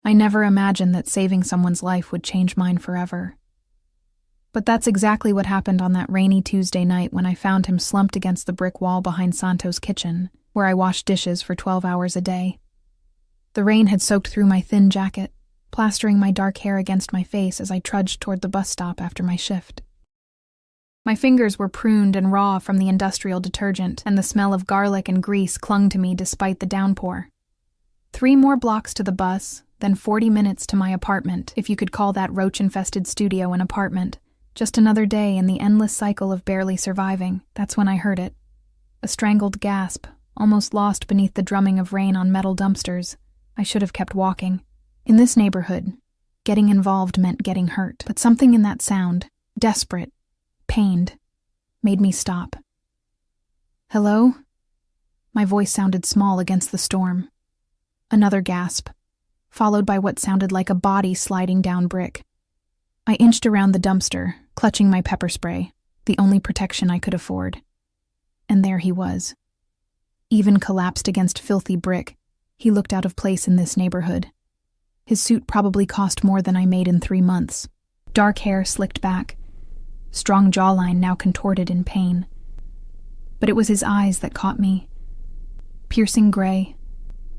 I never imagined that saving someone's life would change mine forever. But that's exactly what happened on that rainy Tuesday night when I found him slumped against the brick wall behind Santo's kitchen, where I washed dishes for 12 hours a day. The rain had soaked through my thin jacket, plastering my dark hair against my face as I trudged toward the bus stop after my shift. My fingers were pruned and raw from the industrial detergent, and the smell of garlic and grease clung to me despite the downpour. 3 more blocks to the bus, then 40 minutes to my apartment, if you could call that roach-infested studio an apartment. Just another day in the endless cycle of barely surviving. That's when I heard it. A strangled gasp, almost lost beneath the drumming of rain on metal dumpsters. I should have kept walking. In this neighborhood, getting involved meant getting hurt, but something in that sound, desperate, pained, made me stop. Hello? My voice sounded small against the storm. Another gasp, followed by what sounded like a body sliding down brick. I inched around the dumpster, clutching my pepper spray, the only protection I could afford. And there he was. Even collapsed against filthy brick, he looked out of place in this neighborhood. His suit probably cost more than I made in 3 months. Dark hair slicked back, strong jawline now contorted in pain. But it was his eyes that caught me. Piercing gray,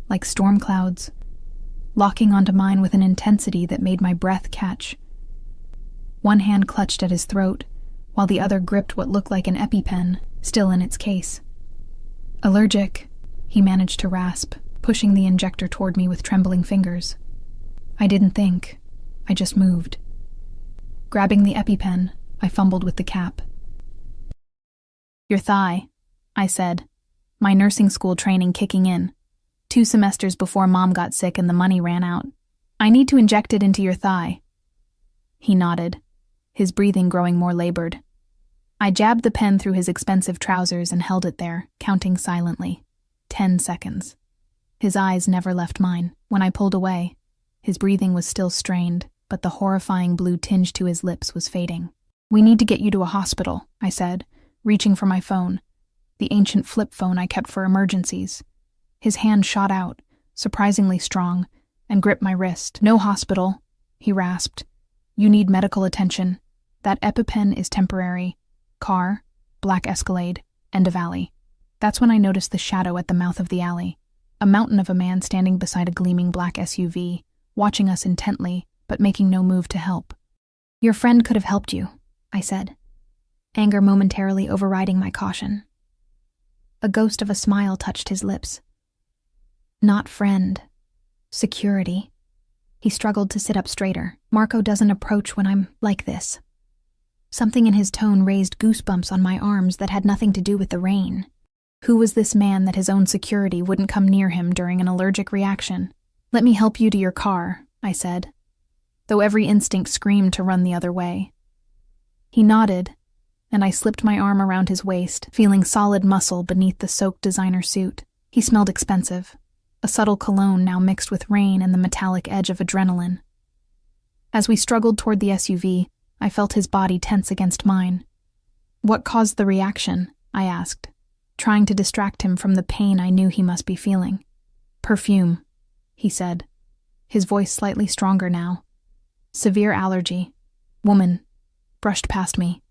like storm clouds, locking onto mine with an intensity that made my breath catch. One hand clutched at his throat, while the other gripped what looked like an EpiPen, still in its case. Allergic, he managed to rasp, pushing the injector toward me with trembling fingers. I didn't think. I just moved. Grabbing the EpiPen, I fumbled with the cap. Your thigh, I said, my nursing school training kicking in. 2 semesters before Mom got sick and the money ran out. I need to inject it into your thigh. He nodded, his breathing growing more labored. I jabbed the pen through his expensive trousers and held it there, counting silently. 10 seconds. His eyes never left mine. When I pulled away, his breathing was still strained, but the horrifying blue tinge to his lips was fading. We need to get you to a hospital, I said, reaching for my phone, the ancient flip phone I kept for emergencies. His hand shot out, surprisingly strong, and gripped my wrist. No hospital, he rasped. You need medical attention. That EpiPen is temporary. Car, black Escalade, end of alley. That's when I noticed the shadow at the mouth of the alley. A mountain of a man standing beside a gleaming black SUV, watching us intently, but making no move to help. Your friend could have helped you, I said, anger momentarily overriding my caution. A ghost of a smile touched his lips. Not friend. Security. He struggled to sit up straighter. Marco doesn't approach when I'm like this. Something in his tone raised goosebumps on my arms that had nothing to do with the rain. Who was this man that his own security wouldn't come near him during an allergic reaction? Let me help you to your car, I said, though every instinct screamed to run the other way. He nodded, and I slipped my arm around his waist, feeling solid muscle beneath the soaked designer suit. He smelled expensive, a subtle cologne now mixed with rain and the metallic edge of adrenaline. As we struggled toward the SUV, I felt his body tense against mine. What caused the reaction? I asked, trying to distract him from the pain I knew he must be feeling. Perfume, he said, his voice slightly stronger now. Severe allergy. Woman. Brushed past me.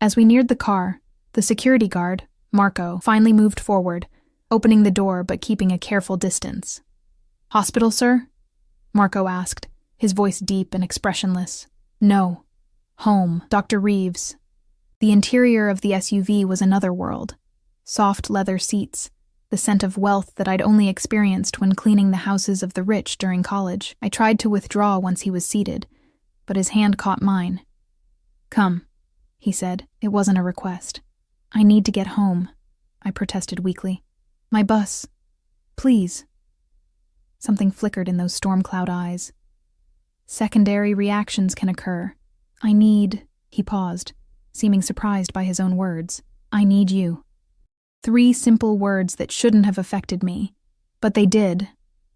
As we neared the car, the security guard, Marco, finally moved forward, opening the door but keeping a careful distance. Hospital, sir? Marco asked, his voice deep and expressionless. No. Home. Dr. Reeves. The interior of the SUV was another world. Soft leather seats, the scent of wealth that I'd only experienced when cleaning the houses of the rich during college. I tried to withdraw once he was seated, but his hand caught mine. Come, he said. It wasn't a request. I need to get home, I protested weakly. My bus. Please. Something flickered in those storm cloud eyes. Secondary reactions can occur. He paused, seeming surprised by his own words. I need you. 3 simple words that shouldn't have affected me, but they did,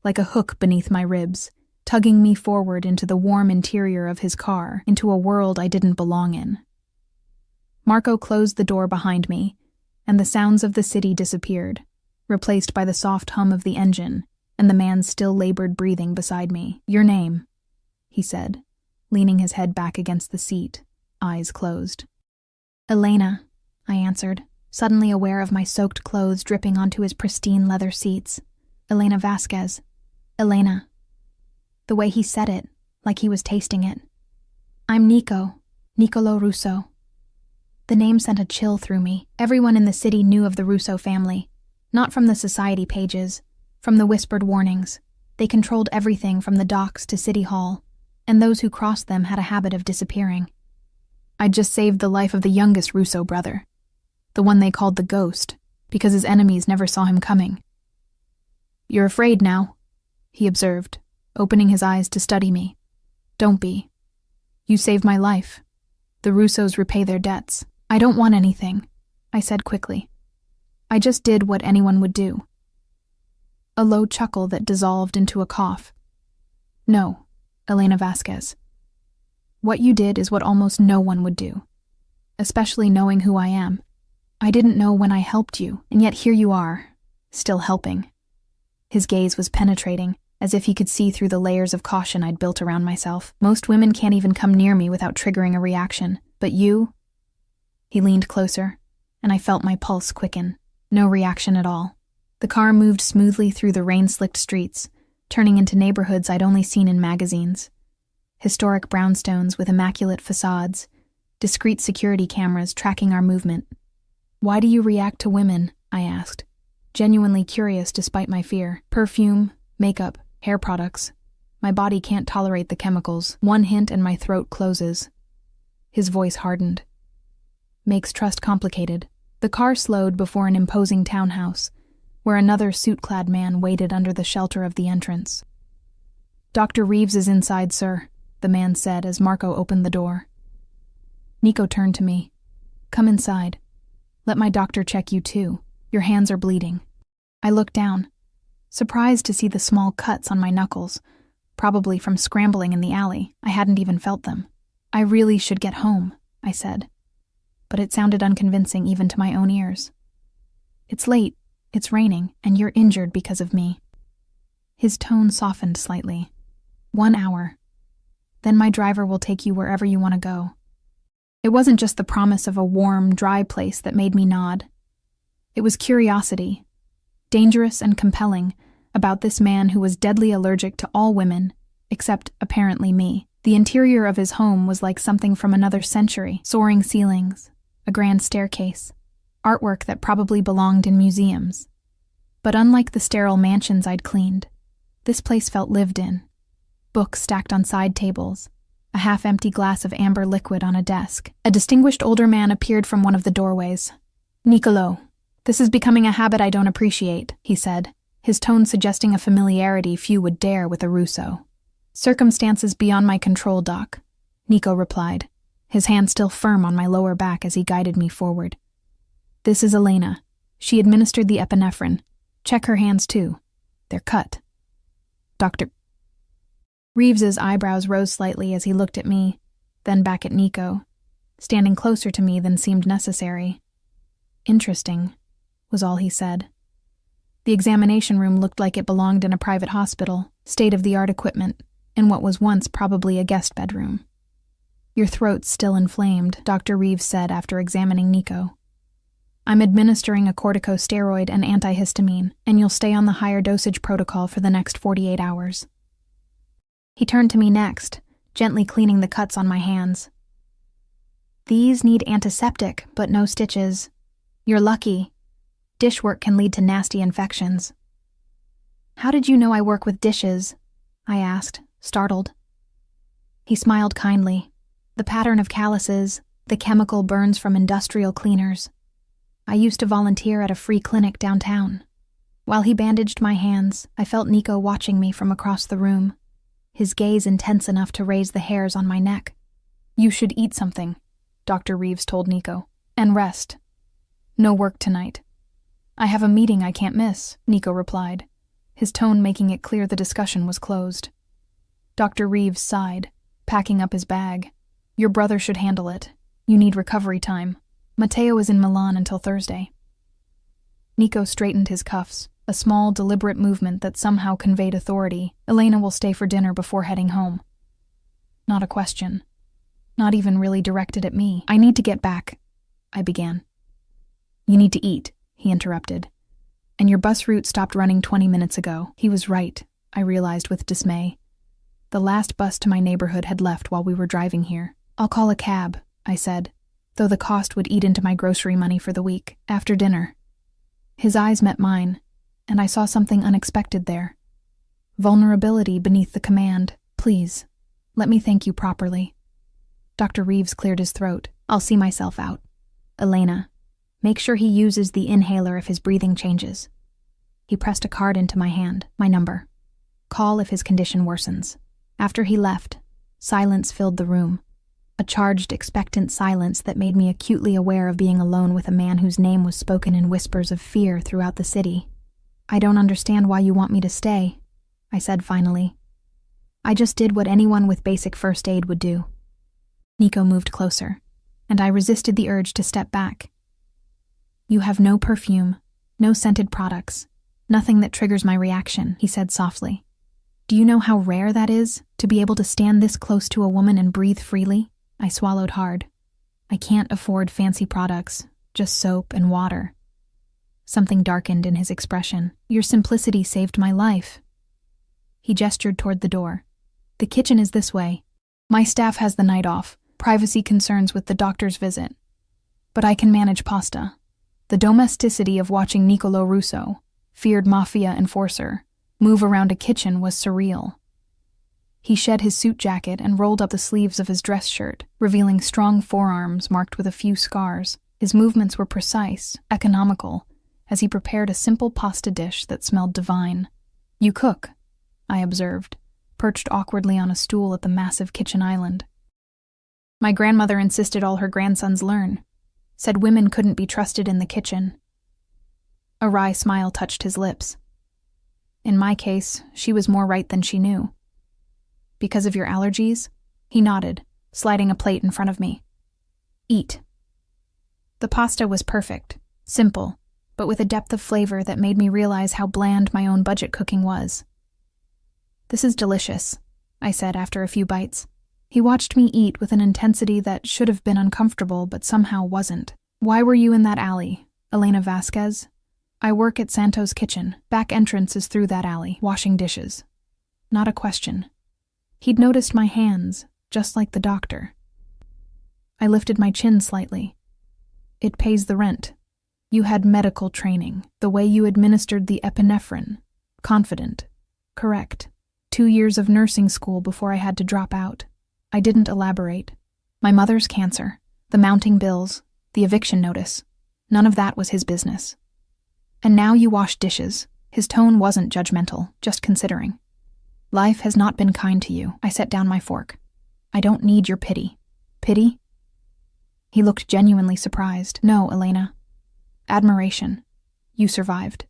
like a hook beneath my ribs, tugging me forward into the warm interior of his car, into a world I didn't belong in. Marco closed the door behind me, and the sounds of the city disappeared, replaced by the soft hum of the engine and the man's still labored breathing beside me. "Your name," he said, leaning his head back against the seat, eyes closed. "Elena," I answered, suddenly aware of my soaked clothes dripping onto his pristine leather seats. "Elena Vasquez. Elena." The way he said it, like he was tasting it. "I'm Nicolo Russo." The name sent a chill through me. Everyone in the city knew of the Russo family, not from the society pages, from the whispered warnings. They controlled everything from the docks to City Hall, and those who crossed them had a habit of disappearing. I'd just saved the life of the youngest Russo brother, the one they called the Ghost, because his enemies never saw him coming. "You're afraid now," he observed, opening his eyes to study me. "Don't be. You saved my life. The Russos repay their debts. I don't want anything," I said quickly. "I just did what anyone would do." A low chuckle that dissolved into a cough. "No, Elena Vasquez. What you did is what almost no one would do, especially knowing who I am. I didn't know when I helped you, and yet here you are, still helping." His gaze was penetrating, as if he could see through the layers of caution I'd built around myself. "Most women can't even come near me without triggering a reaction, but you—" He leaned closer, and I felt my pulse quicken. No reaction at all. The car moved smoothly through the rain-slicked streets, turning into neighborhoods I'd only seen in magazines. Historic brownstones with immaculate facades, discreet security cameras tracking our movement. "Why do you react to women?" I asked, genuinely curious despite my fear. "Perfume, makeup, hair products. My body can't tolerate the chemicals. One hint and my throat closes." His voice hardened. "Makes trust complicated." The car slowed before an imposing townhouse, where another suit-clad man waited under the shelter of the entrance. "Dr. Reeves is inside, sir," the man said as Marco opened the door. Nico turned to me. "Come inside. Let my doctor check you too. Your hands are bleeding." I looked down, surprised to see the small cuts on my knuckles, probably from scrambling in the alley. I hadn't even felt them. "I really should get home," I said, but it sounded unconvincing even to my own ears. "It's late. It's raining, and you're injured because of me." His tone softened slightly. 1 hour. Then my driver will take you wherever you want to go." It wasn't just the promise of a warm, dry place that made me nod. It was curiosity, dangerous and compelling, about this man who was deadly allergic to all women, except apparently me. The interior of his home was like something from another century. Soaring ceilings, a grand staircase, artwork that probably belonged in museums. But unlike the sterile mansions I'd cleaned, this place felt lived in. Books stacked on side tables, a half-empty glass of amber liquid on a desk. A distinguished older man appeared from one of the doorways. "Nicolo, this is becoming a habit I don't appreciate," he said, his tone suggesting a familiarity few would dare with a Russo. "Circumstances beyond my control, Doc," Nico replied, his hand still firm on my lower back as he guided me forward. "This is Elena. She administered the epinephrine. Check her hands, too. They're cut." Dr. Reeves's eyebrows rose slightly as he looked at me, then back at Nico, standing closer to me than seemed necessary. "Interesting," was all he said. The examination room looked like it belonged in a private hospital, state-of-the-art equipment, in what was once probably a guest bedroom. "Your throat's still inflamed," Dr. Reeves said after examining Nico. "I'm administering a corticosteroid and antihistamine, and you'll stay on the higher dosage protocol for the next 48 hours. He turned to me next, gently cleaning the cuts on my hands. "These need antiseptic, but no stitches. You're lucky. Dishwork can lead to nasty infections." "How did you know I work with dishes?" I asked, startled. He smiled kindly. "The pattern of calluses, the chemical burns from industrial cleaners. I used to volunteer at a free clinic downtown." While he bandaged my hands, I felt Nico watching me from across the room, his gaze intense enough to raise the hairs on my neck. "You should eat something," Dr. Reeves told Nico, "and rest. No work tonight." "I have a meeting I can't miss," Nico replied, his tone making it clear the discussion was closed. Dr. Reeves sighed, packing up his bag. "Your brother should handle it. You need recovery time. Matteo is in Milan until Thursday." Nico straightened his cuffs, a small, deliberate movement that somehow conveyed authority. Elena will stay for dinner before heading home. Not a question. Not even really directed at me. I need to get back, I began. You need to eat, he interrupted. And your bus route stopped running 20 minutes ago. He was right, I realized with dismay. The last bus to my neighborhood had left while we were driving here. I'll call a cab, I said, though the cost would eat into my grocery money for the week. After dinner. His eyes met mine, and I saw something unexpected there. Vulnerability beneath the command, please, let me thank you properly. Dr. Reeves cleared his throat. I'll see myself out. Elena, make sure he uses the inhaler if his breathing changes. He pressed a card into my hand, my number. Call if his condition worsens. After he left, silence filled the room. A charged, expectant silence that made me acutely aware of being alone with a man whose name was spoken in whispers of fear throughout the city. I don't understand why you want me to stay, I said finally. I just did what anyone with basic first aid would do. Nico moved closer, and I resisted the urge to step back. You have no perfume, no scented products, nothing that triggers my reaction, he said softly. Do you know how rare that is, to be able to stand this close to a woman and breathe freely? I swallowed hard. I can't afford fancy products, just soap and water. Something darkened in his expression. Your simplicity saved my life. He gestured toward the door. The kitchen is this way. My staff has the night off, privacy concerns with the doctor's visit. But I can manage pasta. The domesticity of watching Niccolo Russo, feared Mafia enforcer, move around a kitchen was surreal. He shed his suit jacket and rolled up the sleeves of his dress shirt, revealing strong forearms marked with a few scars. His movements were precise, economical, as he prepared a simple pasta dish that smelled divine. You cook, I observed, perched awkwardly on a stool at the massive kitchen island. My grandmother insisted all her grandsons learn, said women couldn't be trusted in the kitchen. A wry smile touched his lips. In my case, she was more right than she knew. Because of your allergies? He nodded, sliding a plate in front of me. Eat. The pasta was perfect, simple, but with a depth of flavor that made me realize how bland my own budget cooking was. This is delicious, I said after a few bites. He watched me eat with an intensity that should have been uncomfortable but somehow wasn't. Why were you in that alley, Elena Vasquez? I work at Santo's kitchen. Back entrance is through that alley, washing dishes. Not a question. He'd noticed my hands, just like the doctor. I lifted my chin slightly. It pays the rent. You had medical training, the way you administered the epinephrine. Confident. Correct. 2 years of nursing school before I had to drop out. I didn't elaborate. My mother's cancer, the mounting bills, the eviction notice. None of that was his business. And now you wash dishes. His tone wasn't judgmental, just considering. Life has not been kind to you. I set down my fork. I don't need your pity. Pity? He looked genuinely surprised. No, Elena. Admiration. You survived.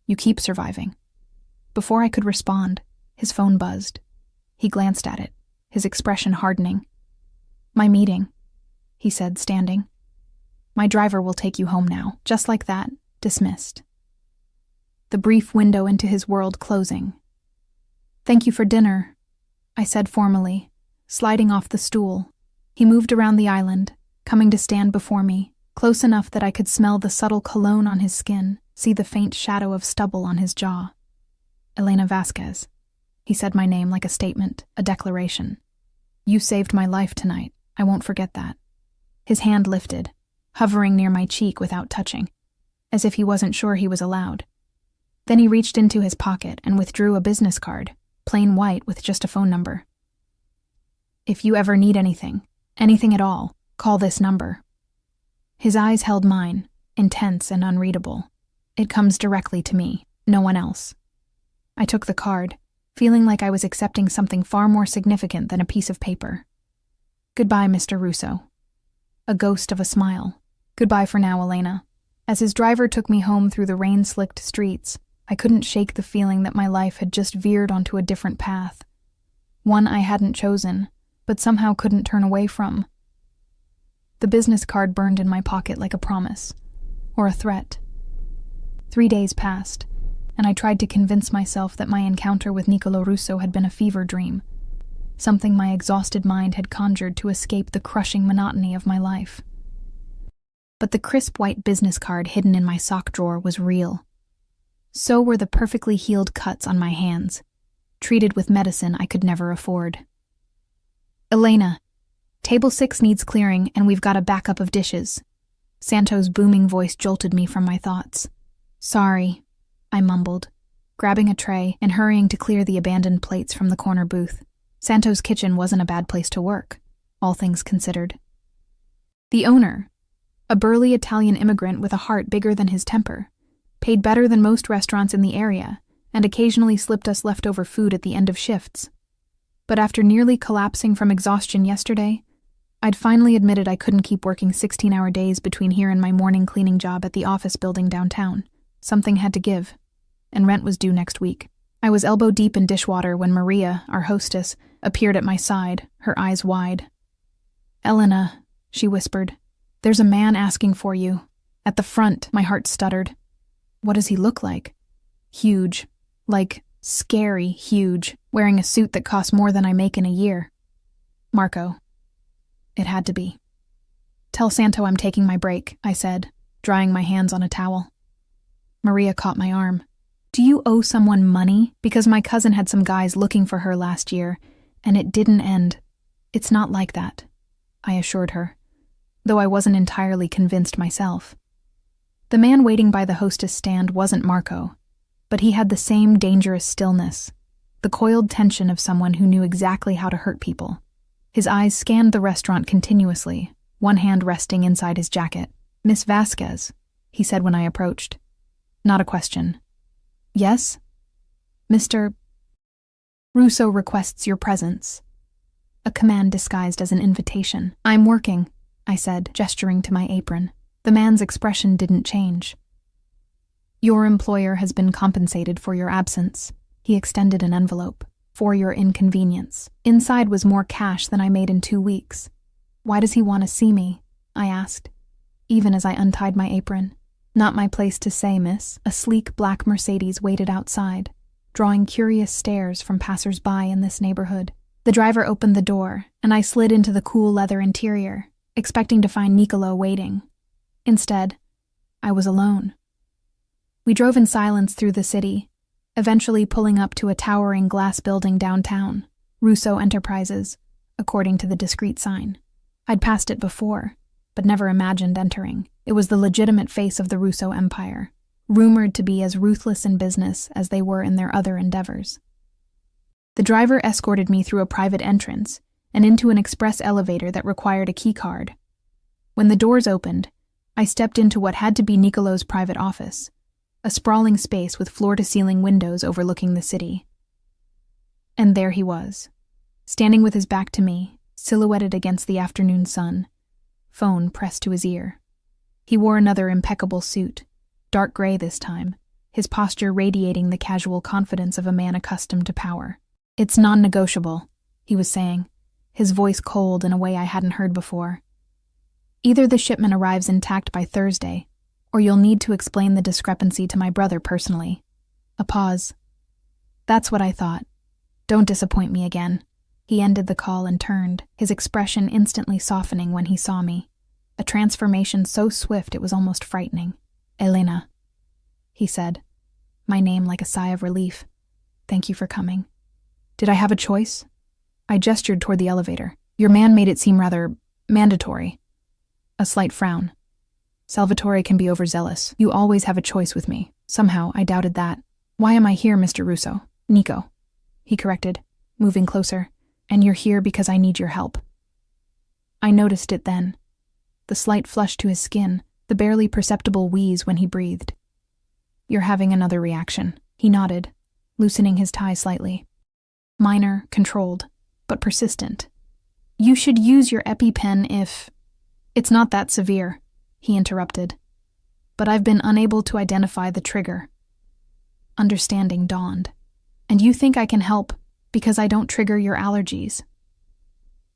You keep surviving. Before I could respond, his phone buzzed. He glanced at it, his expression hardening. My meeting, he said, standing. My driver will take you home now. Just like that, dismissed. The brief window into his world closing. Thank you for dinner, I said formally, sliding off the stool. He moved around the island, coming to stand before me, close enough that I could smell the subtle cologne on his skin, see the faint shadow of stubble on his jaw. Elena Vasquez. He said my name like a statement, a declaration. You saved my life tonight. I won't forget that. His hand lifted, hovering near my cheek without touching, as if he wasn't sure he was allowed. Then he reached into his pocket and withdrew a business card, plain white with just a phone number. If you ever need anything at all, call this number. His eyes held mine, intense and unreadable. It comes directly to me, no one else. I took the card, feeling like I was accepting something far more significant than a piece of paper. Goodbye, Mr. Russo. A ghost of a smile. Goodbye for now, Elena. As his driver took me home through the rain-slicked streets, I couldn't shake the feeling that my life had just veered onto a different path. One I hadn't chosen, but somehow couldn't turn away from. The business card burned in my pocket like a promise, or a threat. 3 days passed, and I tried to convince myself that my encounter with Nicolo Russo had been a fever dream, something my exhausted mind had conjured to escape the crushing monotony of my life. But the crisp white business card hidden in my sock drawer was real. So were the perfectly healed cuts on my hands, treated with medicine I could never afford. Elena, table 6 needs clearing and we've got a backup of dishes. Santo's booming voice jolted me from my thoughts. Sorry, I mumbled, grabbing a tray and hurrying to clear the abandoned plates from the corner booth. Santo's kitchen wasn't a bad place to work, all things considered. The owner, a burly Italian immigrant with a heart bigger than his temper, paid better than most restaurants in the area and occasionally slipped us leftover food at the end of shifts. But after nearly collapsing from exhaustion yesterday, I'd finally admitted I couldn't keep working 16-hour days between here and my morning cleaning job at the office building downtown. Something had to give, and rent was due next week. I was elbow-deep in dishwater when Maria, our hostess, appeared at my side, her eyes wide. "Elena," she whispered, "there's a man asking for you. At the front," my heart stuttered. "What does he look like?" "Huge. Like, scary huge, wearing a suit that costs more than I make in a year." "Marco." It had to be. "Tell Santo I'm taking my break," I said, drying my hands on a towel. Maria caught my arm. "Do you owe someone money? Because my cousin had some guys looking for her last year, and it didn't end." "It's not like that," I assured her, though I wasn't entirely convinced myself. The man waiting by the hostess stand wasn't Marco, but he had the same dangerous stillness, the coiled tension of someone who knew exactly how to hurt people. His eyes scanned the restaurant continuously, one hand resting inside his jacket. "Miss Vasquez," he said when I approached. Not a question. "Yes?" "Mr. Russo requests your presence." A command disguised as an invitation. "I'm working," I said, gesturing to my apron. The man's expression didn't change. "Your employer has been compensated for your absence." He extended an envelope. "For your inconvenience." Inside was more cash than I made in 2 weeks. "Why does he want to see me?" I asked, even as I untied my apron. "Not my place to say, miss." A sleek black Mercedes waited outside, drawing curious stares from passers-by in this neighborhood. The driver opened the door, and I slid into the cool leather interior, expecting to find Nicolo waiting. Instead, I was alone. We drove in silence through the city, eventually pulling up to a towering glass building downtown, Russo Enterprises, according to the discreet sign. I'd passed it before, but never imagined entering. It was the legitimate face of the Russo Empire, rumored to be as ruthless in business as they were in their other endeavors. The driver escorted me through a private entrance and into an express elevator that required a key card. When the doors opened, I stepped into what had to be Nicolo's private office, a sprawling space with floor-to-ceiling windows overlooking the city. And there he was, standing with his back to me, silhouetted against the afternoon sun, phone pressed to his ear. He wore another impeccable suit, dark gray this time, his posture radiating the casual confidence of a man accustomed to power. "It's non-negotiable," he was saying, his voice cold in a way I hadn't heard before. "Either the shipment arrives intact by Thursday, or you'll need to explain the discrepancy to my brother personally." A pause. "That's what I thought. Don't disappoint me again." He ended the call and turned, his expression instantly softening when he saw me, a transformation so swift it was almost frightening. "Elena," he said, my name like a sigh of relief. "Thank you for coming." "Did I have a choice?" I gestured toward the elevator. "Your man made it seem rather mandatory." A slight frown. "Salvatore can be overzealous. You always have a choice with me." Somehow, I doubted that. "Why am I here, Mr. Russo?" "Nico," he corrected, moving closer. "And you're here because I need your help." I noticed it then. The slight flush to his skin, the barely perceptible wheeze when he breathed. "You're having another reaction." He nodded, loosening his tie slightly. "Minor, controlled, but persistent. You should use your EpiPen if—" "It's not that severe," he interrupted. "But I've been unable to identify the trigger." Understanding dawned. "And you think I can help because I don't trigger your allergies?"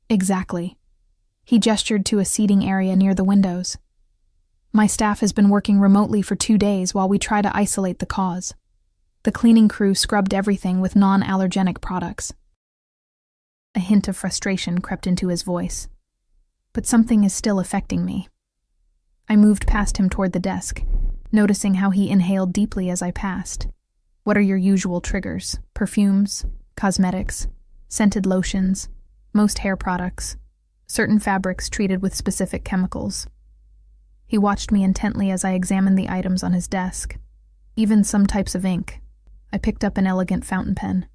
"Exactly." He gestured to a seating area near the windows. "My staff has been working remotely for 2 days while we try to isolate the cause." The cleaning crew scrubbed everything with non-allergenic products. A hint of frustration crept into his voice. But something is still affecting me. I moved past him toward the desk, noticing how he inhaled deeply as I passed. What are your usual triggers? Perfumes, cosmetics, scented lotions, most hair products, certain fabrics treated with specific chemicals. He watched me intently as I examined the items on his desk, even some types of ink. I picked up an elegant fountain pen.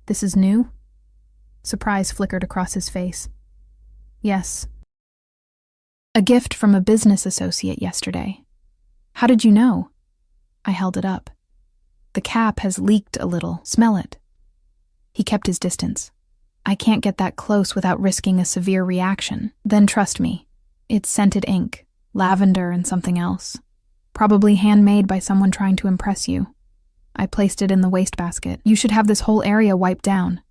This is new? Surprise flickered across his face. Yes. A gift from a business associate yesterday. How did you know? I held it up. The cap has leaked a little. Smell it. He kept his distance. I can't get that close without risking a severe reaction. Then trust me. It's scented ink, lavender and something else. Probably handmade by someone trying to impress you. I placed it in the wastebasket. You should have this whole area wiped down.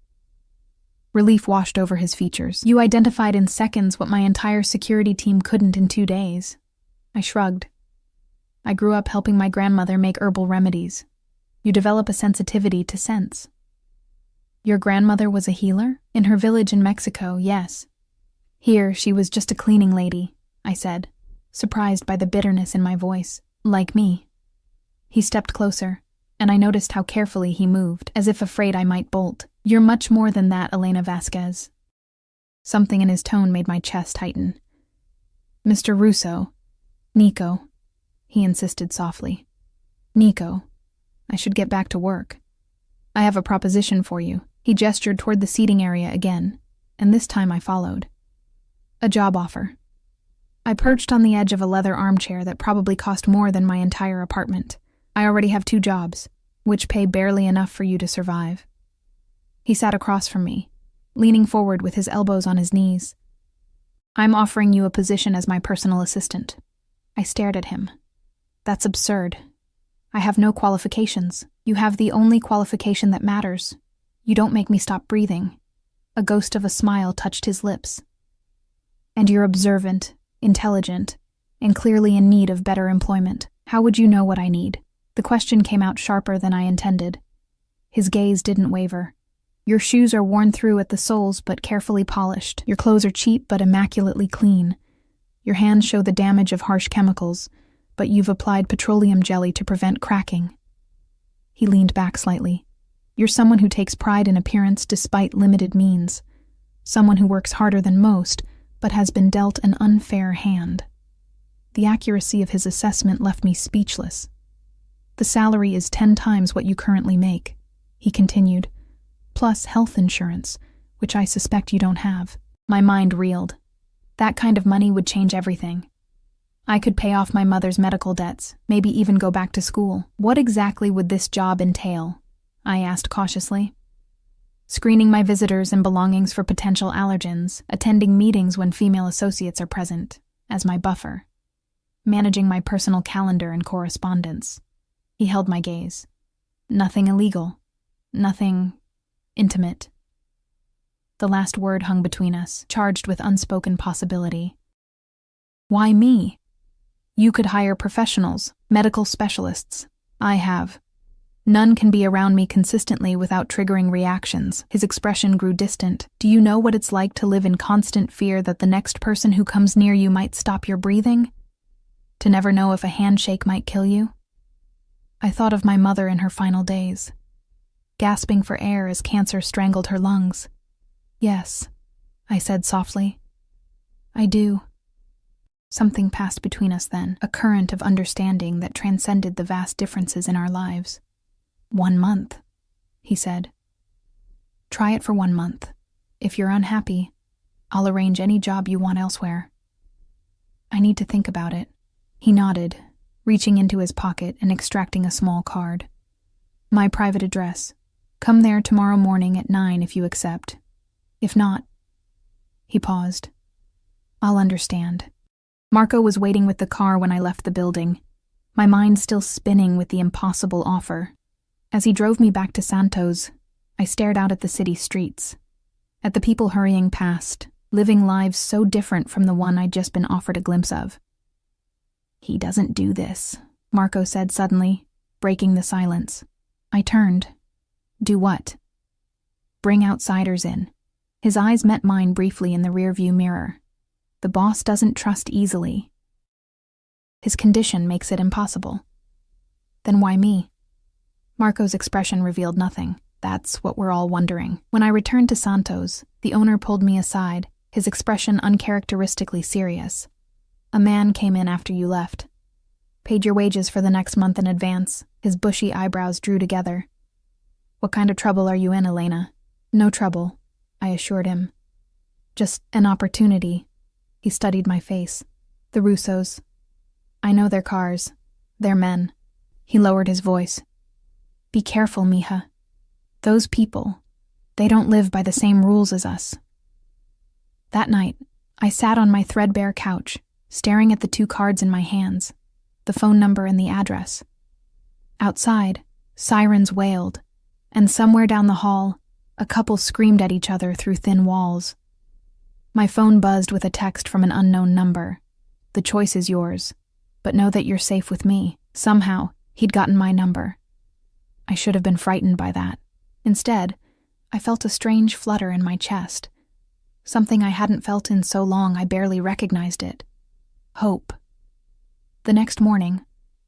Relief washed over his features. You identified in seconds what my entire security team couldn't in 2 days. I shrugged. I grew up helping my grandmother make herbal remedies. You develop a sensitivity to scents. Your grandmother was a healer? In her village in Mexico, yes. Here, she was just a cleaning lady, I said, surprised by the bitterness in my voice. Like me. He stepped closer, and I noticed how carefully he moved, as if afraid I might bolt. You're much more than that, Elena Vasquez. Something in his tone made my chest tighten. Mr. Russo. Nico. He insisted softly. Nico. I should get back to work. I have a proposition for you. He gestured toward the seating area again, and this time I followed. A job offer. I perched on the edge of a leather armchair that probably cost more than my entire apartment. I already have 2 jobs, which pay barely enough for you to survive. He sat across from me, leaning forward with his elbows on his knees. I'm offering you a position as my personal assistant. I stared at him. That's absurd. I have no qualifications. You have the only qualification that matters. You don't make me stop breathing. A ghost of a smile touched his lips. And you're observant, intelligent, and clearly in need of better employment. How would you know what I need? The question came out sharper than I intended. His gaze didn't waver. Your shoes are worn through at the soles but carefully polished. Your clothes are cheap but immaculately clean. Your hands show the damage of harsh chemicals, but you've applied petroleum jelly to prevent cracking. He leaned back slightly. You're someone who takes pride in appearance despite limited means. Someone who works harder than most, but has been dealt an unfair hand. The accuracy of his assessment left me speechless. The salary is 10 times what you currently make, he continued, plus health insurance, which I suspect you don't have. My mind reeled. That kind of money would change everything. I could pay off my mother's medical debts, maybe even go back to school. What exactly would this job entail? I asked cautiously. Screening my visitors and belongings for potential allergens, attending meetings when female associates are present, as my buffer, managing my personal calendar and correspondence. He held my gaze. Nothing illegal. Nothing intimate. The last word hung between us, charged with unspoken possibility. Why me? You could hire professionals, medical specialists. I have. None can be around me consistently without triggering reactions. His expression grew distant. Do you know what it's like to live in constant fear that the next person who comes near you might stop your breathing? To never know if a handshake might kill you? I thought of my mother in her final days, gasping for air as cancer strangled her lungs. Yes, I said softly. I do. Something passed between us then, a current of understanding that transcended the vast differences in our lives. 1 month, he said. Try it for 1 month. If you're unhappy, I'll arrange any job you want elsewhere. I need to think about it. He nodded, reaching into his pocket and extracting a small card. My private address. Come there tomorrow morning at 9 if you accept. If not... He paused. I'll understand. Marco was waiting with the car when I left the building, my mind still spinning with the impossible offer. As he drove me back to Santos, I stared out at the city streets, at the people hurrying past, living lives so different from the one I'd just been offered a glimpse of. He doesn't do this, Marco said suddenly, breaking the silence. I turned. Do what? Bring outsiders in. His eyes met mine briefly in the rearview mirror. The boss doesn't trust easily. His condition makes it impossible. Then why me? Marco's expression revealed nothing. That's what we're all wondering. When I returned to Santos, the owner pulled me aside, his expression uncharacteristically serious. A man came in after you left. Paid your wages for the next month in advance. His bushy eyebrows drew together. What kind of trouble are you in, Elena? No trouble, I assured him. Just an opportunity. He studied my face. The Russos. I know their cars. They're men. He lowered his voice. Be careful, mija. Those people, they don't live by the same rules as us. That night, I sat on my threadbare couch, staring at the 2 cards in my hands, the phone number and the address. Outside, sirens wailed, and somewhere down the hall, a couple screamed at each other through thin walls. My phone buzzed with a text from an unknown number. The choice is yours, but know that you're safe with me. Somehow, he'd gotten my number. I should have been frightened by that. Instead, I felt a strange flutter in my chest. Something I hadn't felt in so long I barely recognized it. Hope. The next morning,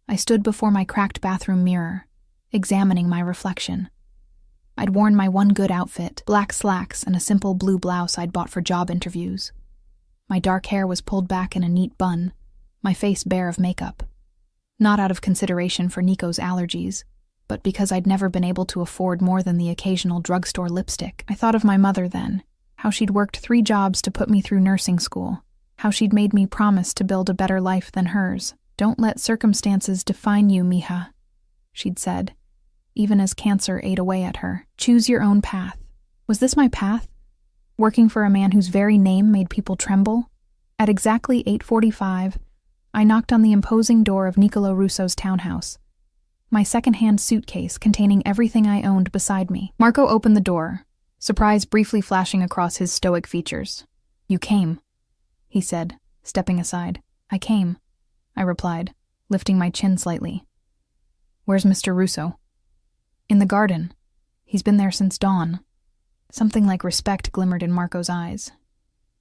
I stood before my cracked bathroom mirror, examining my reflection. I'd worn my one good outfit, black slacks and a simple blue blouse I'd bought for job interviews. My dark hair was pulled back in a neat bun, my face bare of makeup. Not out of consideration for Nico's allergies, but because I'd never been able to afford more than the occasional drugstore lipstick. I thought of my mother then, how she'd worked 3 jobs to put me through nursing school, how she'd made me promise to build a better life than hers. Don't let circumstances define you, mija, she'd said, even as cancer ate away at her. Choose your own path. Was this my path? Working for a man whose very name made people tremble? At exactly 8:45, I knocked on the imposing door of Niccolo Russo's townhouse, my second-hand suitcase containing everything I owned beside me. Marco opened the door, surprise briefly flashing across his stoic features. You came, he said, stepping aside. I came, I replied, lifting my chin slightly. Where's Mr. Russo? In the garden. He's been there since dawn. Something like respect glimmered in Marco's eyes.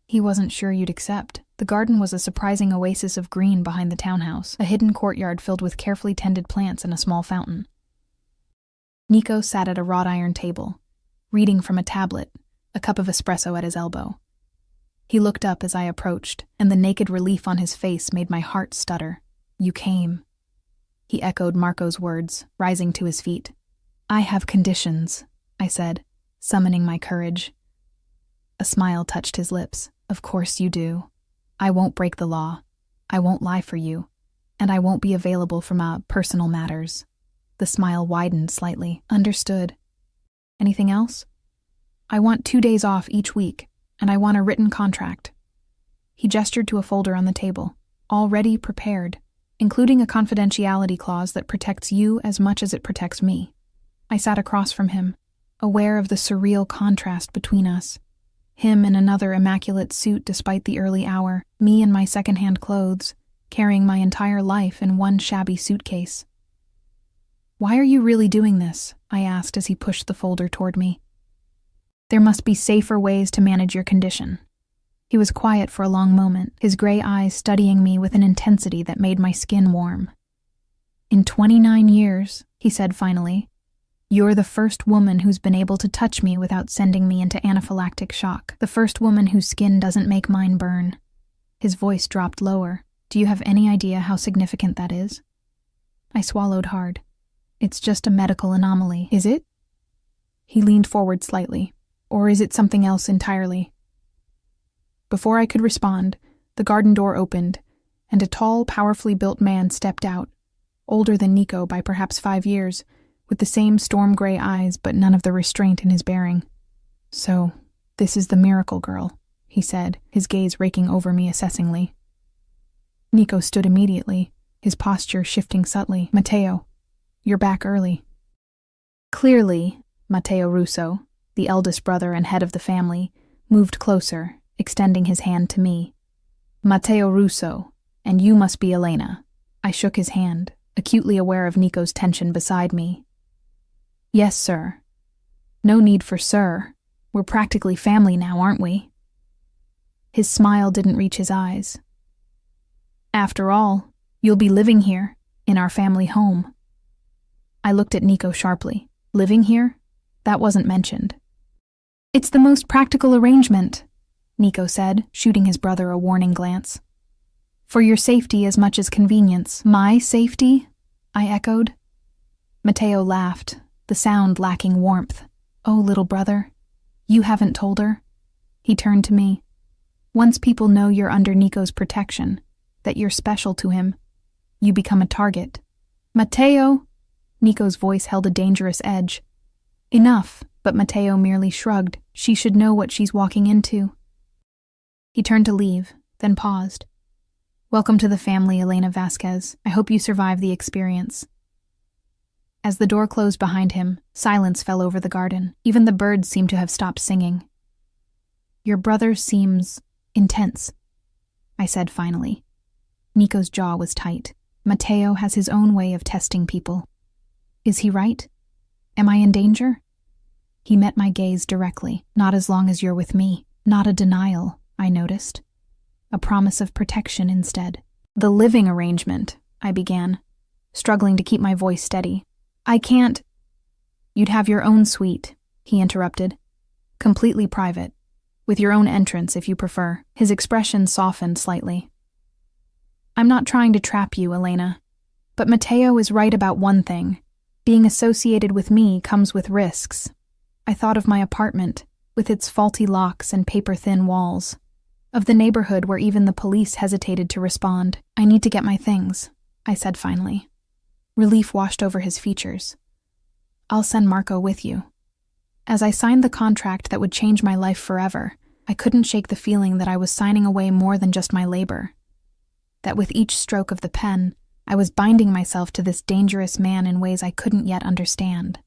He wasn't sure you'd accept. The garden was a surprising oasis of green behind the townhouse, a hidden courtyard filled with carefully tended plants and a small fountain. Nico sat at a wrought iron table, reading from a tablet, a cup of espresso at his elbow. He looked up as I approached, and the naked relief on his face made my heart stutter. You came. He echoed Marco's words, rising to his feet. I have conditions, I said, summoning my courage. A smile touched his lips. Of course you do. I won't break the law. I won't lie for you. And I won't be available for my personal matters. The smile widened slightly. Understood. Anything else? I want 2 days off each week, and I want a written contract. He gestured to a folder on the table, already prepared, including a confidentiality clause that protects you as much as it protects me. I sat across from him, aware of the surreal contrast between us. Him in another immaculate suit despite the early hour, me in my second-hand clothes, carrying my entire life in one shabby suitcase. Why are you really doing this? I asked as he pushed the folder toward me. There must be safer ways to manage your condition. He was quiet for a long moment, his gray eyes studying me with an intensity that made my skin warm. In 29 years, he said finally, you're the first woman who's been able to touch me without sending me into anaphylactic shock, the first woman whose skin doesn't make mine burn. His voice dropped lower. Do you have any idea how significant that is? I swallowed hard. It's just a medical anomaly, is it? He leaned forward slightly. Or is it something else entirely? Before I could respond, the garden door opened, and a tall, powerfully built man stepped out, older than Nico by perhaps 5 years, with the same storm-gray eyes but none of the restraint in his bearing. So, this is the miracle girl, he said, his gaze raking over me assessingly. Nico stood immediately, his posture shifting subtly. Matteo, you're back early. Clearly, Matteo Russo, the eldest brother and head of the family, moved closer, extending his hand to me. Matteo Russo, and you must be Elena. I shook his hand, acutely aware of Nico's tension beside me. Yes, sir. No need for sir. We're practically family now, aren't we? His smile didn't reach his eyes. After all, you'll be living here, in our family home. I looked at Nico sharply. Living here? That wasn't mentioned. It's the most practical arrangement, Nico said, shooting his brother a warning glance. For your safety as much as convenience. My safety? I echoed. Matteo laughed, the sound lacking warmth. Oh, little brother, you haven't told her? He turned to me. Once people know you're under Nico's protection, that you're special to him, you become a target. Matteo! Nico's voice held a dangerous edge. Enough, but Matteo merely shrugged. She should know what she's walking into. He turned to leave, then paused. Welcome to the family, Elena Vasquez. I hope you survive the experience. As the door closed behind him, silence fell over the garden. Even the birds seemed to have stopped singing. Your brother seems intense, I said finally. Nico's jaw was tight. Matteo has his own way of testing people. Is he right? Am I in danger? He met my gaze directly. Not as long as you're with me. Not a denial, I noticed. A promise of protection instead. The living arrangement, I began, struggling to keep my voice steady. I can't. You'd have your own suite, he interrupted. Completely private, with your own entrance if you prefer. His expression softened slightly. I'm not trying to trap you, Elena, but Matteo is right about one thing. Being associated with me comes with risks. I thought of my apartment, with its faulty locks and paper-thin walls. Of the neighborhood where even the police hesitated to respond. I need to get my things, I said finally. Relief washed over his features. I'll send Marco with you. As I signed the contract that would change my life forever, I couldn't shake the feeling that I was signing away more than just my labor. That with each stroke of the pen, I was binding myself to this dangerous man in ways I couldn't yet understand.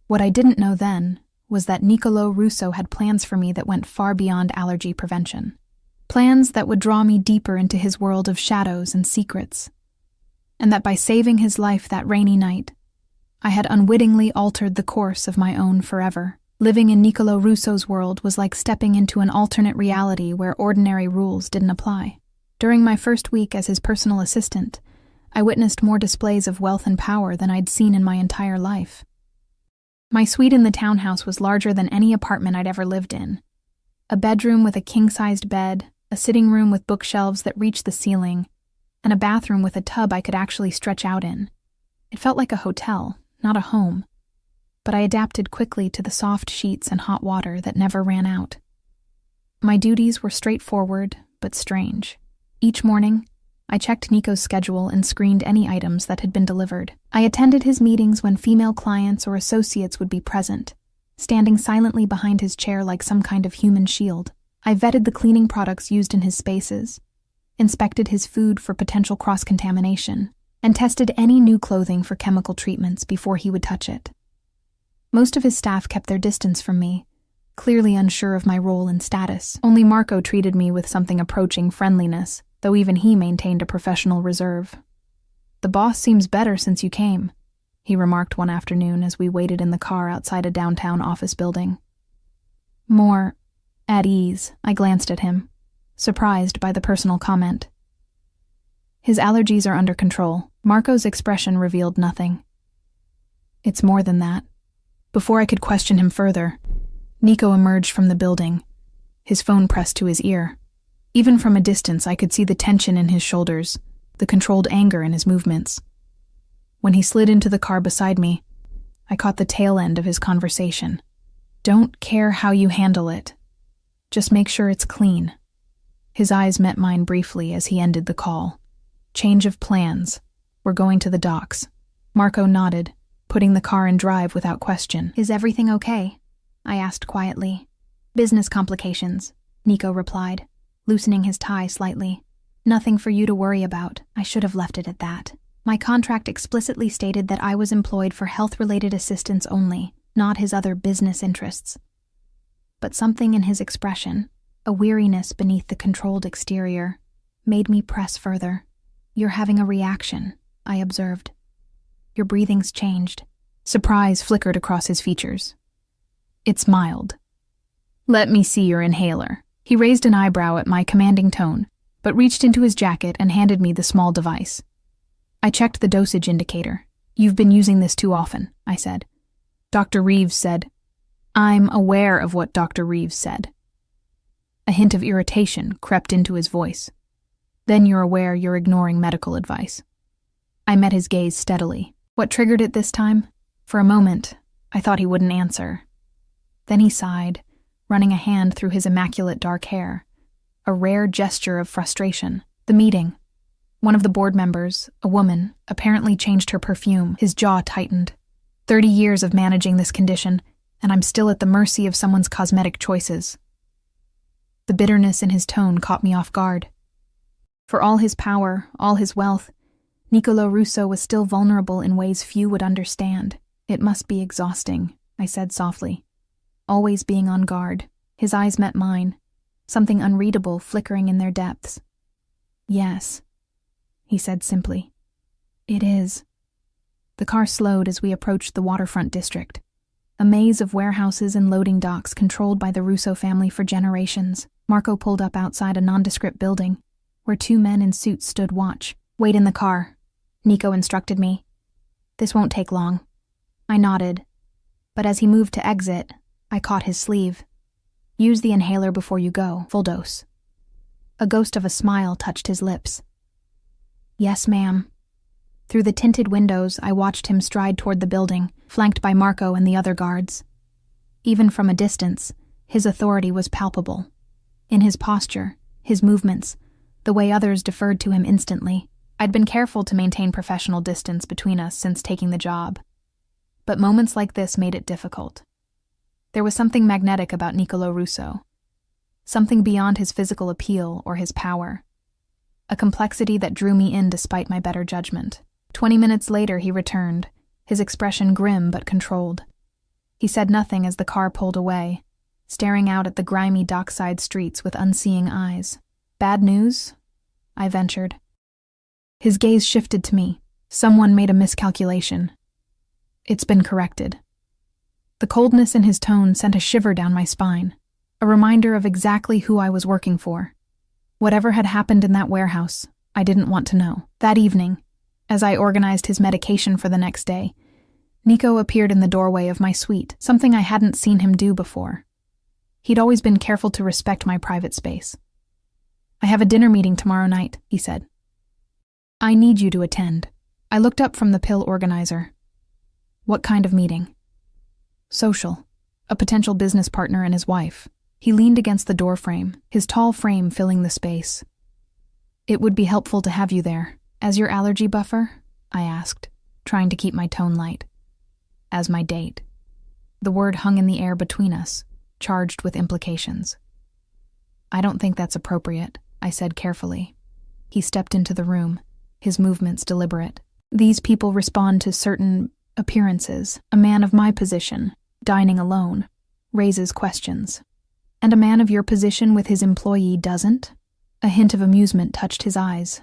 What I didn't know then was that Niccolò Russo had plans for me that went far beyond allergy prevention. Plans that would draw me deeper into his world of shadows and secrets. And that by saving his life that rainy night, I had unwittingly altered the course of my own forever. Living in Niccolò Russo's world was like stepping into an alternate reality where ordinary rules didn't apply. During my first week as his personal assistant, I witnessed more displays of wealth and power than I'd seen in my entire life. My suite in the townhouse was larger than any apartment I'd ever lived in. A bedroom with a king-sized bed, a sitting room with bookshelves that reached the ceiling, and a bathroom with a tub I could actually stretch out in. It felt like a hotel, not a home, but I adapted quickly to the soft sheets and hot water that never ran out. My duties were straightforward, but strange. Each morning, I checked Nico's schedule and screened any items that had been delivered. I attended his meetings when female clients or associates would be present, standing silently behind his chair like some kind of human shield. I vetted the cleaning products used in his spaces, inspected his food for potential cross-contamination, and tested any new clothing for chemical treatments before he would touch it. Most of his staff kept their distance from me, clearly unsure of my role and status. Only Marco treated me with something approaching friendliness, though even he maintained a professional reserve. "The boss seems better since you came," he remarked one afternoon as we waited in the car outside a downtown office building. More at ease, I glanced at him, surprised by the personal comment. His allergies are under control. Marco's expression revealed nothing. It's more than that. Before I could question him further, Nico emerged from the building, his phone pressed to his ear. Even from a distance, I could see the tension in his shoulders, the controlled anger in his movements. When he slid into the car beside me, I caught the tail end of his conversation. "Don't care how you handle it. Just make sure it's clean." His eyes met mine briefly as he ended the call. "Change of plans. We're going to the docks." Marco nodded, putting the car in drive without question. "Is everything okay?" I asked quietly. "Business complications," Nico replied, loosening his tie slightly. "Nothing for you to worry about. I should have left it at that. My contract explicitly stated that I was employed for health-related assistance only, not his other business interests." But something in his expression, a weariness beneath the controlled exterior, made me press further. "You're having a reaction," I observed. "Your breathing's changed. Surprise flickered across his features. It's mild. Let me see your inhaler. He raised an eyebrow at my commanding tone, but reached into his jacket and handed me the small device. I checked the dosage indicator. You've been using this too often, I said. Dr. Reeves said. I'm aware of what Dr. Reeves said. A hint of irritation crept into his voice. Then you're aware you're ignoring medical advice. I met his gaze steadily. What triggered it this time? For a moment, I thought he wouldn't answer. Then he sighed, running a hand through his immaculate dark hair. A rare gesture of frustration. The meeting. One of the board members, a woman, apparently changed her perfume. His jaw tightened. 30 years of managing this condition, and I'm still at the mercy of someone's cosmetic choices. The bitterness in his tone caught me off guard. For all his power, all his wealth, Niccolò Russo was still vulnerable in ways few would understand. It must be exhausting, I said softly. Always being on guard. His eyes met mine, something unreadable flickering in their depths. Yes, he said simply. It is. The car slowed as we approached the waterfront district, a maze of warehouses and loading docks controlled by the Russo family for generations. Marco pulled up outside a nondescript building, where 2 men in suits stood watch. Wait in the car, Nico instructed me. This won't take long. I nodded, but as he moved to exit, I caught his sleeve. Use the inhaler before you go, full dose. A ghost of a smile touched his lips. Yes, ma'am. Through the tinted windows, I watched him stride toward the building, flanked by Marco and the other guards. Even from a distance, his authority was palpable. In his posture, his movements, the way others deferred to him instantly. I'd been careful to maintain professional distance between us since taking the job. But moments like this made it difficult. There was something magnetic about Niccolò Russo. Something beyond his physical appeal or his power. A complexity that drew me in despite my better judgment. 20 minutes later he returned, his expression grim but controlled. He said nothing as the car pulled away, staring out at the grimy dockside streets with unseeing eyes. Bad news? I ventured. His gaze shifted to me. Someone made a miscalculation. It's been corrected. The coldness in his tone sent a shiver down my spine, a reminder of exactly who I was working for. Whatever had happened in that warehouse, I didn't want to know. That evening, as I organized his medication for the next day, Nico appeared in the doorway of my suite, something I hadn't seen him do before. He'd always been careful to respect my private space. I have a dinner meeting tomorrow night, he said. I need you to attend. I looked up from the pill organizer. What kind of meeting? Social. A potential business partner and his wife. He leaned against the doorframe, his tall frame filling the space. It would be helpful to have you there. As your allergy buffer? I asked, trying to keep my tone light. As my date. The word hung in the air between us, charged with implications. I don't think that's appropriate, I said carefully. He stepped into the room, his movements deliberate. These people respond to certain appearances. A man of my position, dining alone, raises questions. And a man of your position with his employee doesn't? A hint of amusement touched his eyes.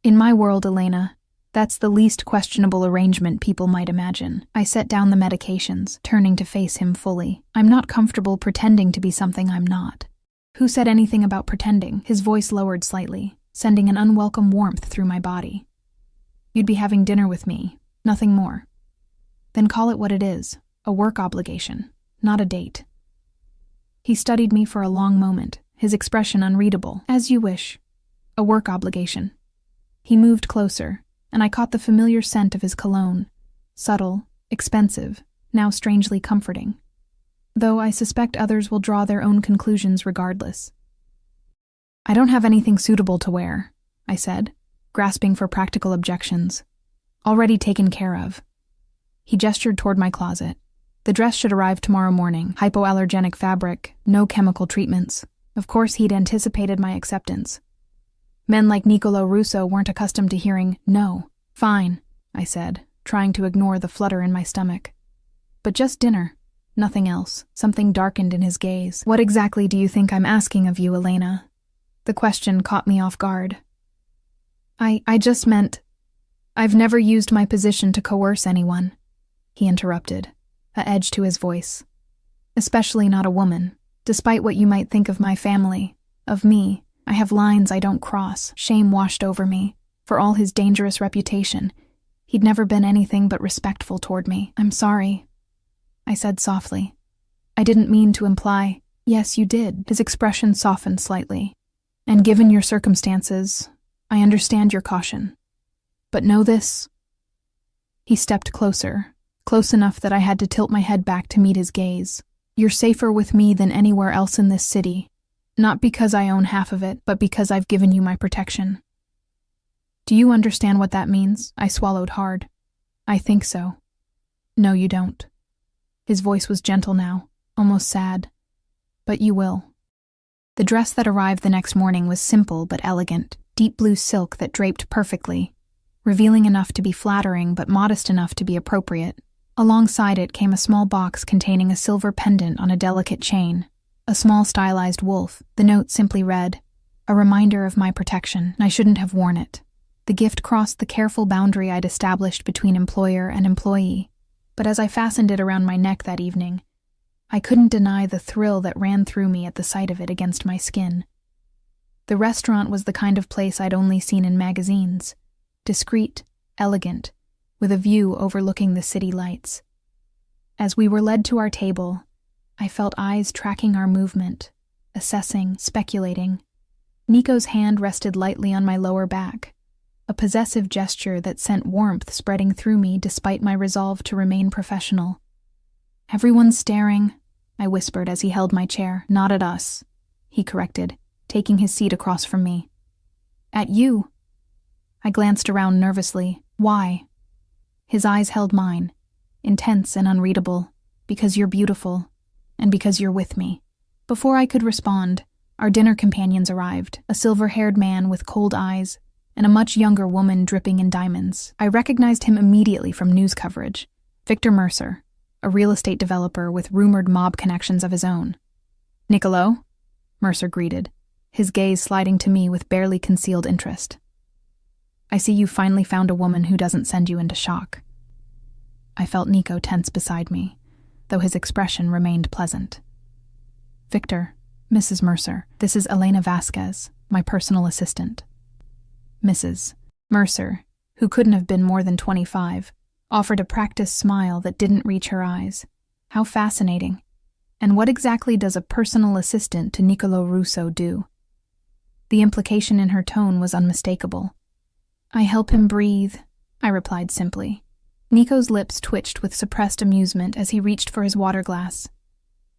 In my world, Elena, that's the least questionable arrangement people might imagine. I set down the medications, turning to face him fully. I'm not comfortable pretending to be something I'm not. Who said anything about pretending? His voice lowered slightly, sending an unwelcome warmth through my body. You'd be having dinner with me, nothing more. Then call it what it is, a work obligation, not a date. He studied me for a long moment, his expression unreadable. As you wish. A work obligation. He moved closer, and I caught the familiar scent of his cologne. Subtle, expensive, now strangely comforting. Though I suspect others will draw their own conclusions regardless. I don't have anything suitable to wear, I said, grasping for practical objections. Already taken care of. He gestured toward my closet. The dress should arrive tomorrow morning. Hypoallergenic fabric, no chemical treatments. Of course he'd anticipated my acceptance. Men like Niccolò Russo weren't accustomed to hearing no. Fine, I said, trying to ignore the flutter in my stomach. But just dinner. Nothing else. Something darkened in his gaze. What exactly do you think I'm asking of you, Elena? The question caught me off guard. I just meant, I've never used my position to coerce anyone. he interrupted, a edge to his voice. "Especially not a woman. Despite what you might think of my family, of me, I have lines I don't cross, shame washed over me. For all his dangerous reputation, he'd never been anything but respectful toward me. I'm sorry," I said softly. "I didn't mean to imply—" "Yes, you did." His expression softened slightly. "And given your circumstances, I understand your caution. But know this." He stepped closer, close enough that I had to tilt my head back to meet his gaze. "You're safer with me than anywhere else in this city. Not because I own half of it, but because I've given you my protection." "Do you understand what that means?" I swallowed hard. "I think so." "No, you don't." His voice was gentle now, almost sad. "But you will." The dress that arrived the next morning was simple but elegant, deep blue silk that draped perfectly, revealing enough to be flattering but modest enough to be appropriate. Alongside it came a small box containing a silver pendant on a delicate chain, a small stylized wolf. The note simply read, "A reminder of my protection. I shouldn't have worn it." The gift crossed the careful boundary I'd established between employer and employee, but as I fastened it around my neck that evening, I couldn't deny the thrill that ran through me at the sight of it against my skin. The restaurant was the kind of place I'd only seen in magazines, discreet, elegant, with a view overlooking the city lights. As we were led to our table, I felt eyes tracking our movement, assessing, speculating. Nico's hand rested lightly on my lower back, a possessive gesture that sent warmth spreading through me despite my resolve to remain professional. "Everyone's staring," I whispered as he held my chair. "Not at us," he corrected, taking his seat across from me. "At you." I glanced around nervously. "Why?" His eyes held mine, intense and unreadable. "Because you're beautiful, and because you're with me." Before I could respond, our dinner companions arrived, a silver-haired man with cold eyes, and a much younger woman dripping in diamonds. I recognized him immediately from news coverage. Victor Mercer, a real estate developer with rumored mob connections of his own. "Niccolo?" Mercer greeted, his gaze sliding to me with barely concealed interest. "I see you finally found a woman who doesn't send you into shock." I felt Nico tense beside me, though his expression remained pleasant. "Victor, Mrs. Mercer, this is Elena Vasquez, my personal assistant." Mrs. Mercer, who couldn't have been more than 25, offered a practiced smile that didn't reach her eyes. How fascinating. And what exactly does a personal assistant to Niccolo Russo do? The implication in her tone was unmistakable. "I help him breathe," I replied simply. Nico's lips twitched with suppressed amusement as he reached for his water glass.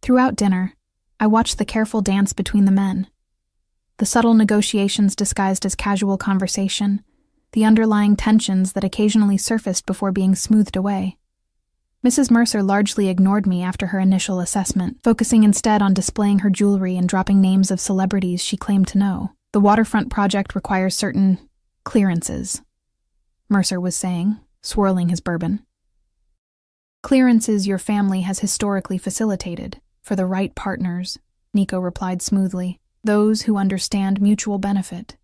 Throughout dinner, I watched the careful dance between the men. The subtle negotiations disguised as casual conversation, the underlying tensions that occasionally surfaced before being smoothed away. Mrs. Mercer largely ignored me after her initial assessment, focusing instead on displaying her jewelry and dropping names of celebrities she claimed to know. "The waterfront project requires certain clearances," Mercer was saying, swirling his bourbon. "Clearances your family has historically facilitated, for the right partners," Nico replied smoothly. "Those who understand mutual benefit."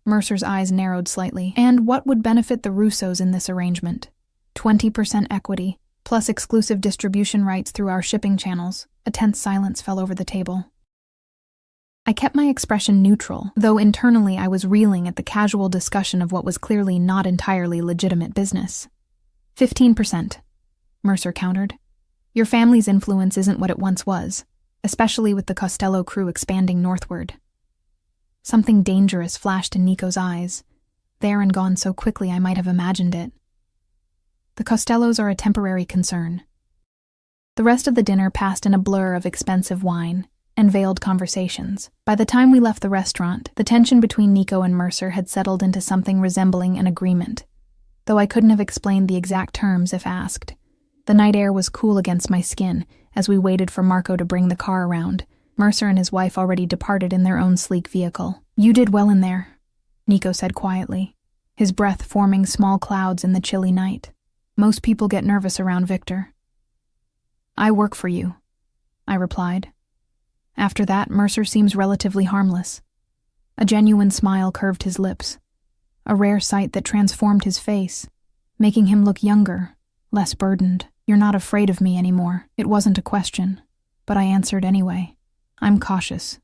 Mercer's eyes narrowed slightly. "And what would benefit the Russos in this arrangement?" 20% equity, plus exclusive distribution rights through our shipping channels." A tense silence fell over the table. I kept my expression neutral, though internally I was reeling at the casual discussion of what was clearly not entirely legitimate business. 15%, Mercer countered. "Your family's influence isn't what it once was, especially with the Costello crew expanding northward." Something dangerous flashed in Nico's eyes, there and gone so quickly I might have imagined it. "The Costellos are a temporary concern." The rest of the dinner passed in a blur of expensive wine and veiled conversations. By the time we left the restaurant, the tension between Nico and Mercer had settled into something resembling an agreement, though I couldn't have explained the exact terms if asked. The night air was cool against my skin as we waited for Marco to bring the car around. Mercer and his wife already departed in their own sleek vehicle. "You did well in there," Nico said quietly, his breath forming small clouds in the chilly night. "Most people get nervous around Victor." "I work for you," I replied. After that, Mercer seems relatively harmless. A genuine smile curved his lips, a rare sight that transformed his face, making him look younger, less burdened. "You're not afraid of me anymore." It wasn't a question, but I answered anyway. "I'm cautious.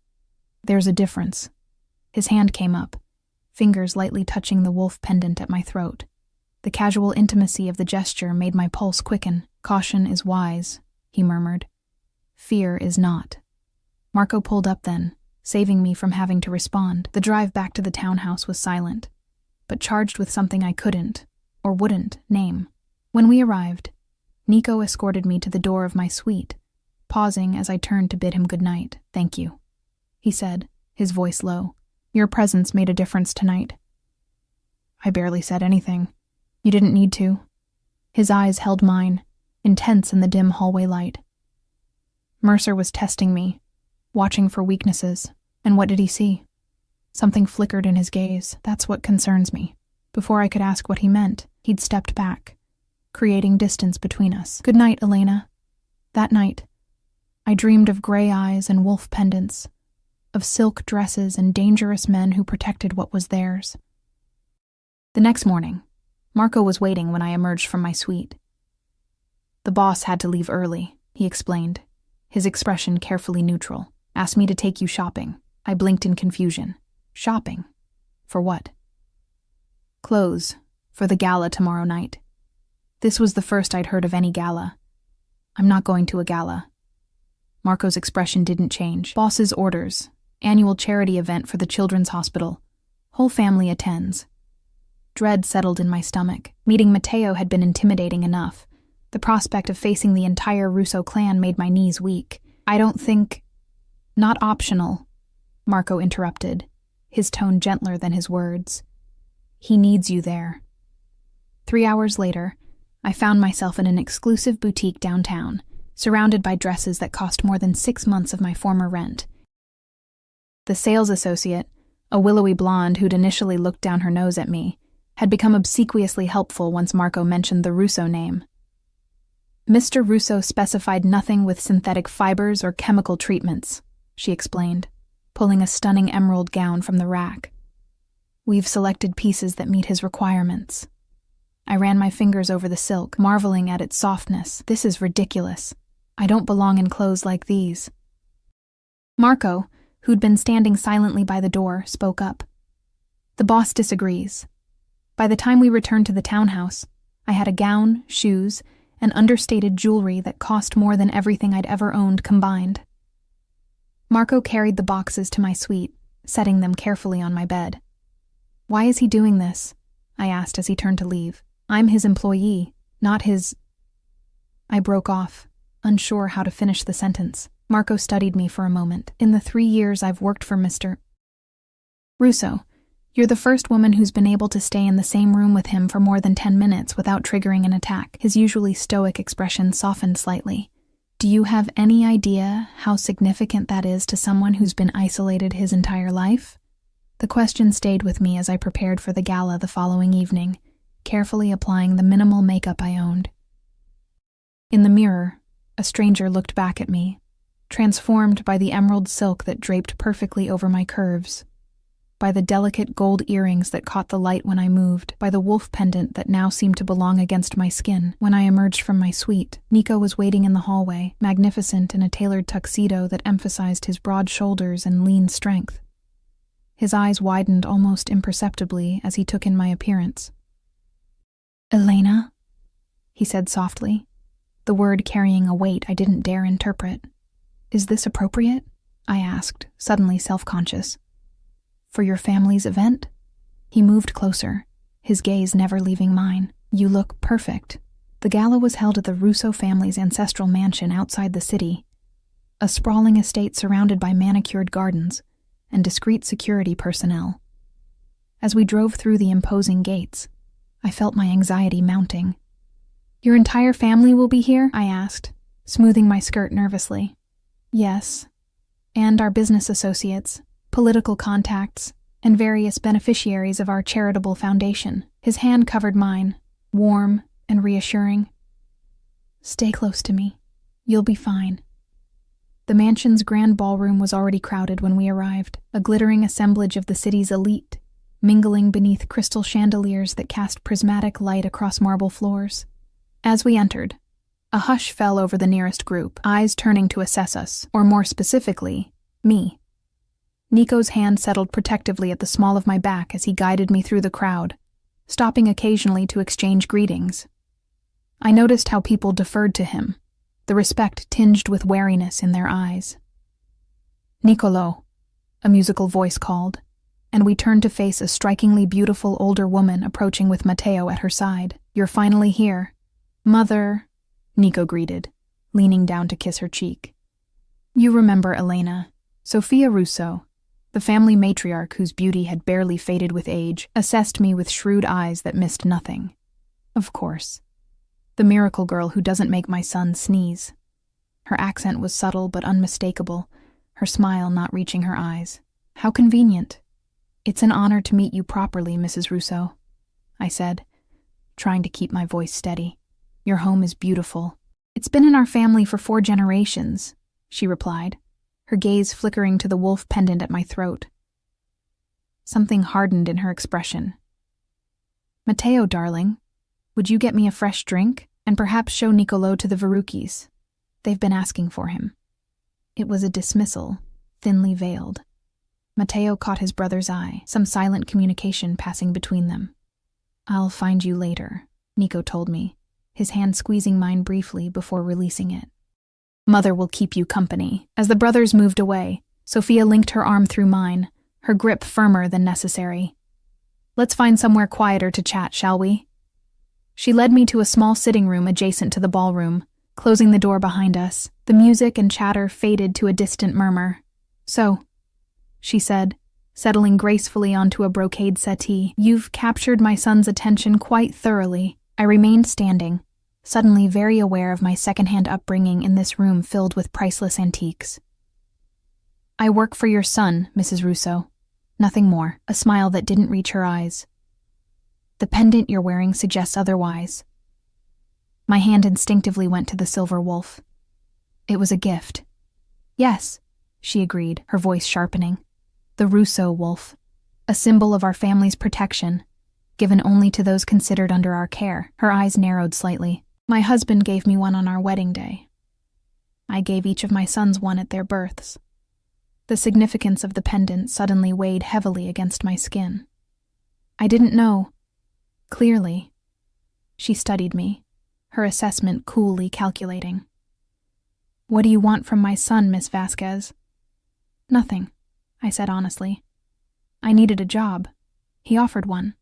There's a difference." His hand came up, fingers lightly touching the wolf pendant at my throat. The casual intimacy of the gesture made my pulse quicken. "Caution is wise," he murmured. "Fear is not." Marco pulled up then, saving me from having to respond. The drive back to the townhouse was silent, but charged with something I couldn't, or wouldn't, name. When we arrived, Nico escorted me to the door of my suite, pausing as I turned to bid him good night. "Thank you," he said, his voice low. "Your presence made a difference tonight." I barely said anything. "You didn't need to." His eyes held mine, intense in the dim hallway light. Mercer was testing me, watching for weaknesses, and what did he see? Something flickered in his gaze. That's what concerns me. Before I could ask what he meant, he'd stepped back, creating distance between us. "Good night, Elena." That night, I dreamed of gray eyes and wolf pendants, of silk dresses and dangerous men who protected what was theirs. The next morning, Marco was waiting when I emerged from my suite. "The boss had to leave early," he explained, his expression carefully neutral. "Asked me to take you shopping." I blinked in confusion. "Shopping? For what?" "Clothes, for the gala tomorrow night." This was the first I'd heard of any gala. "I'm not going to a gala." Marco's expression didn't change. "Boss's orders. Annual charity event for the children's hospital. Whole family attends." Dread settled in my stomach. Meeting Matteo had been intimidating enough. The prospect of facing the entire Russo clan made my knees weak. "I don't think—" "Not optional," Marco interrupted, his tone gentler than his words. "He needs you there." 3 hours later, I found myself in an exclusive boutique downtown, surrounded by dresses that cost more than 6 months of my former rent. The sales associate, a willowy blonde who'd initially looked down her nose at me, had become obsequiously helpful once Marco mentioned the Russo name. "Mr. Russo specified nothing with synthetic fibers or chemical treatments," she explained, pulling a stunning emerald gown from the rack. "We've selected pieces that meet his requirements." I ran my fingers over the silk, marveling at its softness. "This is ridiculous. I don't belong in clothes like these." Marco, who'd been standing silently by the door, spoke up. "The boss disagrees. By the time we returned to the townhouse, I had a gown, shoes, and understated jewelry that cost more than everything I'd ever owned combined." Marco carried the boxes to my suite, setting them carefully on my bed. "Why is he doing this?" I asked as he turned to leave. "I'm his employee, not his—" I broke off, unsure how to finish the sentence. Marco studied me for a moment. "In the 3 years I've worked for Mr. Russo, you're the first woman who's been able to stay in the same room with him for more than 10 minutes without triggering an attack." His usually stoic expression softened slightly. "Do you have any idea how significant that is to someone who's been isolated his entire life?" The question stayed with me as I prepared for the gala the following evening, carefully applying the minimal makeup I owned. In the mirror, a stranger looked back at me, transformed by the emerald silk that draped perfectly over my curves, by the delicate gold earrings that caught the light when I moved, by the wolf pendant that now seemed to belong against my skin. When I emerged from my suite, Nico was waiting in the hallway, magnificent in a tailored tuxedo that emphasized his broad shoulders and lean strength. His eyes widened almost imperceptibly as he took in my appearance. "Elena?" he said softly, the word carrying a weight I didn't dare interpret. "Is this appropriate?" I asked, suddenly self-conscious. "For your family's event?" He moved closer, his gaze never leaving mine. "You look perfect." The gala was held at the Russo family's ancestral mansion outside the city, a sprawling estate surrounded by manicured gardens and discreet security personnel. As we drove through the imposing gates, I felt my anxiety mounting. "Your entire family will be here?" I asked, smoothing my skirt nervously. "Yes, and our business associates, political contacts, and various beneficiaries of our charitable foundation." His hand covered mine, warm and reassuring. "Stay close to me. You'll be fine." The mansion's grand ballroom was already crowded when we arrived, a glittering assemblage of the city's elite, mingling beneath crystal chandeliers that cast prismatic light across marble floors. As we entered, a hush fell over the nearest group, eyes turning to assess us, or more specifically, me. Nico's hand settled protectively at the small of my back as he guided me through the crowd, stopping occasionally to exchange greetings. I noticed how people deferred to him, the respect tinged with wariness in their eyes. "Nicolo," a musical voice called, and we turned to face a strikingly beautiful older woman approaching with Matteo at her side. "You're finally here." "Mother," Nico greeted, leaning down to kiss her cheek. "You remember Elena, Sophia Russo, the family matriarch whose beauty had barely faded with age, assessed me with shrewd eyes that missed nothing. Of course. The miracle girl who doesn't make my son sneeze." Her accent was subtle but unmistakable, her smile not reaching her eyes. "How convenient. It's an honor to meet you properly, Mrs. Russo," I said, trying to keep my voice steady. "Your home is beautiful." "It's been in our family for 4 generations," she replied, her gaze flickering to the wolf pendant at my throat. Something hardened in her expression. "Matteo, darling, would you get me a fresh drink and perhaps show Nicolo to the Verrucchis? They've been asking for him." It was a dismissal, thinly veiled. Matteo caught his brother's eye, some silent communication passing between them. "I'll find you later," Nico told me, his hand squeezing mine briefly before releasing it. "Mother will keep you company." As the brothers moved away, Sophia linked her arm through mine, her grip firmer than necessary. "Let's find somewhere quieter to chat, shall we?" She led me to a small sitting room adjacent to the ballroom, closing the door behind us. The music and chatter faded to a distant murmur. "So," she said, settling gracefully onto a brocade settee, "you've captured my son's attention quite thoroughly." I remained standing, suddenly very aware of my secondhand upbringing in this room filled with priceless antiques. "I work for your son, Mrs. Russo. Nothing more," a smile that didn't reach her eyes. "The pendant you're wearing suggests otherwise." My hand instinctively went to the silver wolf. "It was a gift." "Yes," she agreed, her voice sharpening. "The Russo wolf, a symbol of our family's protection, given only to those considered under our care." Her eyes narrowed slightly. "My husband gave me one on our wedding day. I gave each of my sons one at their births." The significance of the pendant suddenly weighed heavily against my skin. I didn't know. Clearly. She studied me, her assessment coolly calculating. "What do you want from my son, Miss Vasquez?" "Nothing," I said honestly. "I needed a job. He offered one."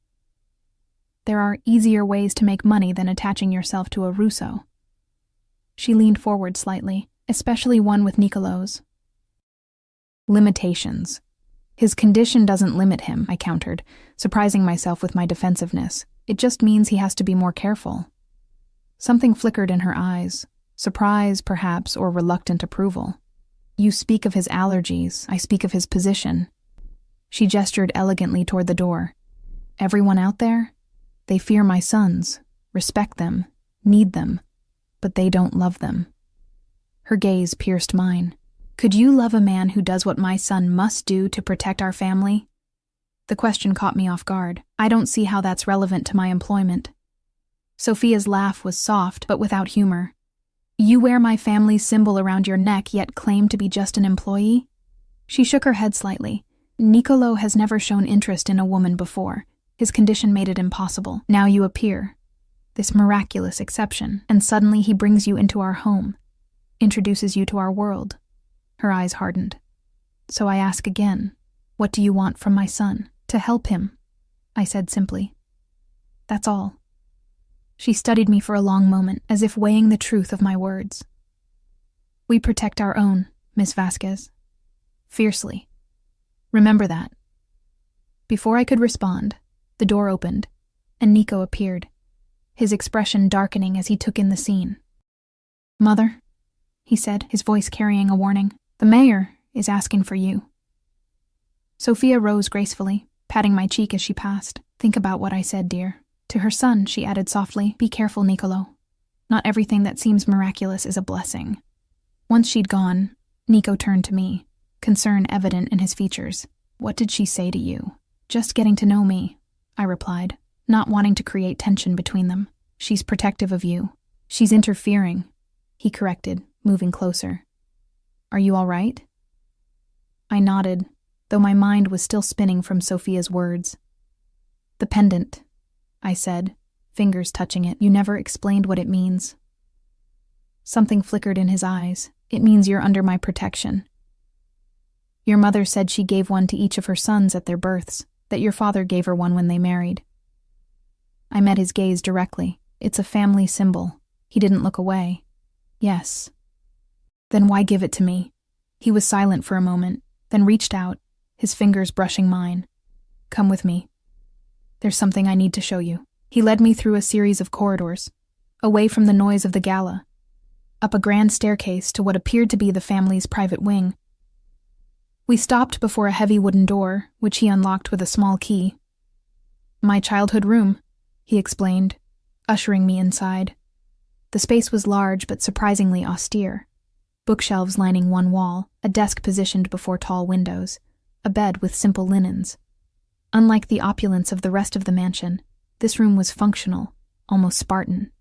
"There are easier ways to make money than attaching yourself to a Russo." She leaned forward slightly, especially one with Nicolo's. "Limitations. His condition doesn't limit him," I countered, surprising myself with my defensiveness. "It just means he has to be more careful." Something flickered in her eyes, surprise, perhaps, or reluctant approval. "You speak of his allergies, I speak of his position." She gestured elegantly toward the door. "Everyone out there? They fear my sons, respect them, need them, but they don't love them." Her gaze pierced mine. "Could you love a man who does what my son must do to protect our family?" The question caught me off guard. "I don't see how that's relevant to my employment." Sophia's laugh was soft, but without humor. "You wear my family's symbol around your neck, yet claim to be just an employee?" She shook her head slightly. "Nicolo has never shown interest in a woman before. His condition made it impossible. Now you appear, this miraculous exception, and suddenly he brings you into our home, introduces you to our world." Her eyes hardened. "So I ask again, what do you want from my son?" "To help him," I said simply. "That's all." She studied me for a long moment, as if weighing the truth of my words. "We protect our own, Miss Vasquez. Fiercely. Remember that." Before I could respond, the door opened, and Nico appeared, his expression darkening as he took in the scene. "Mother," he said, his voice carrying a warning, "the mayor is asking for you." Sophia rose gracefully, patting my cheek as she passed. "Think about what I said, dear." To her son, she added softly, "Be careful, Nicolo. Not everything that seems miraculous is a blessing." Once she'd gone, Nico turned to me, concern evident in his features. "What did she say to you?" "Just getting to know me," I replied, not wanting to create tension between them. "She's protective of you, She's interfering, he corrected, moving closer. Are you all right? I nodded, though my mind was still spinning from Sophia's words. The pendant, I said, fingers touching it. You never explained what it means. Something flickered in his eyes. It means you're under my protection. Your mother said she gave one to each of her sons at their births, that your father gave her one when they married. I met his gaze directly. It's a family symbol. He didn't look away. Yes. Then why give it to me? He was silent for a moment, then reached out, his fingers brushing mine. Come with me. There's something I need to show you. He led me through a series of corridors, away from the noise of the gala, up a grand staircase to what appeared to be the family's private wing. We stopped before a heavy wooden door, which he unlocked with a small key. My childhood room, he explained, ushering me inside. The space was large but surprisingly austere. Bookshelves lining one wall, a desk positioned before tall windows, a bed with simple linens. Unlike the opulence of the rest of the mansion, this room was functional, almost Spartan.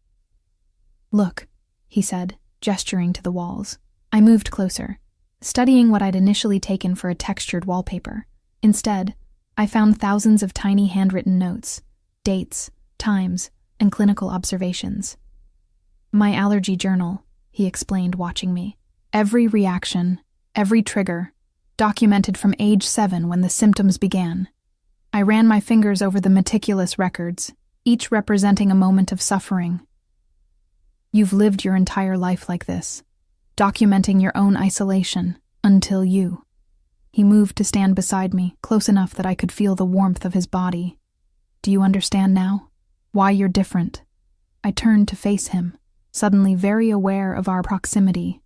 Look, he said, gesturing to the walls. I moved closer, studying what I'd initially taken for a textured wallpaper. Instead, I found thousands of tiny handwritten notes, dates, times, and clinical observations. My allergy journal, he explained, watching me. Every reaction, every trigger, documented from age 7 when the symptoms began. I ran my fingers over the meticulous records, each representing a moment of suffering. You've lived your entire life like this, documenting your own isolation, until you. He moved to stand beside me, close enough that I could feel the warmth of his body. Do you understand now? Why you're different? I turned to face him, suddenly very aware of our proximity,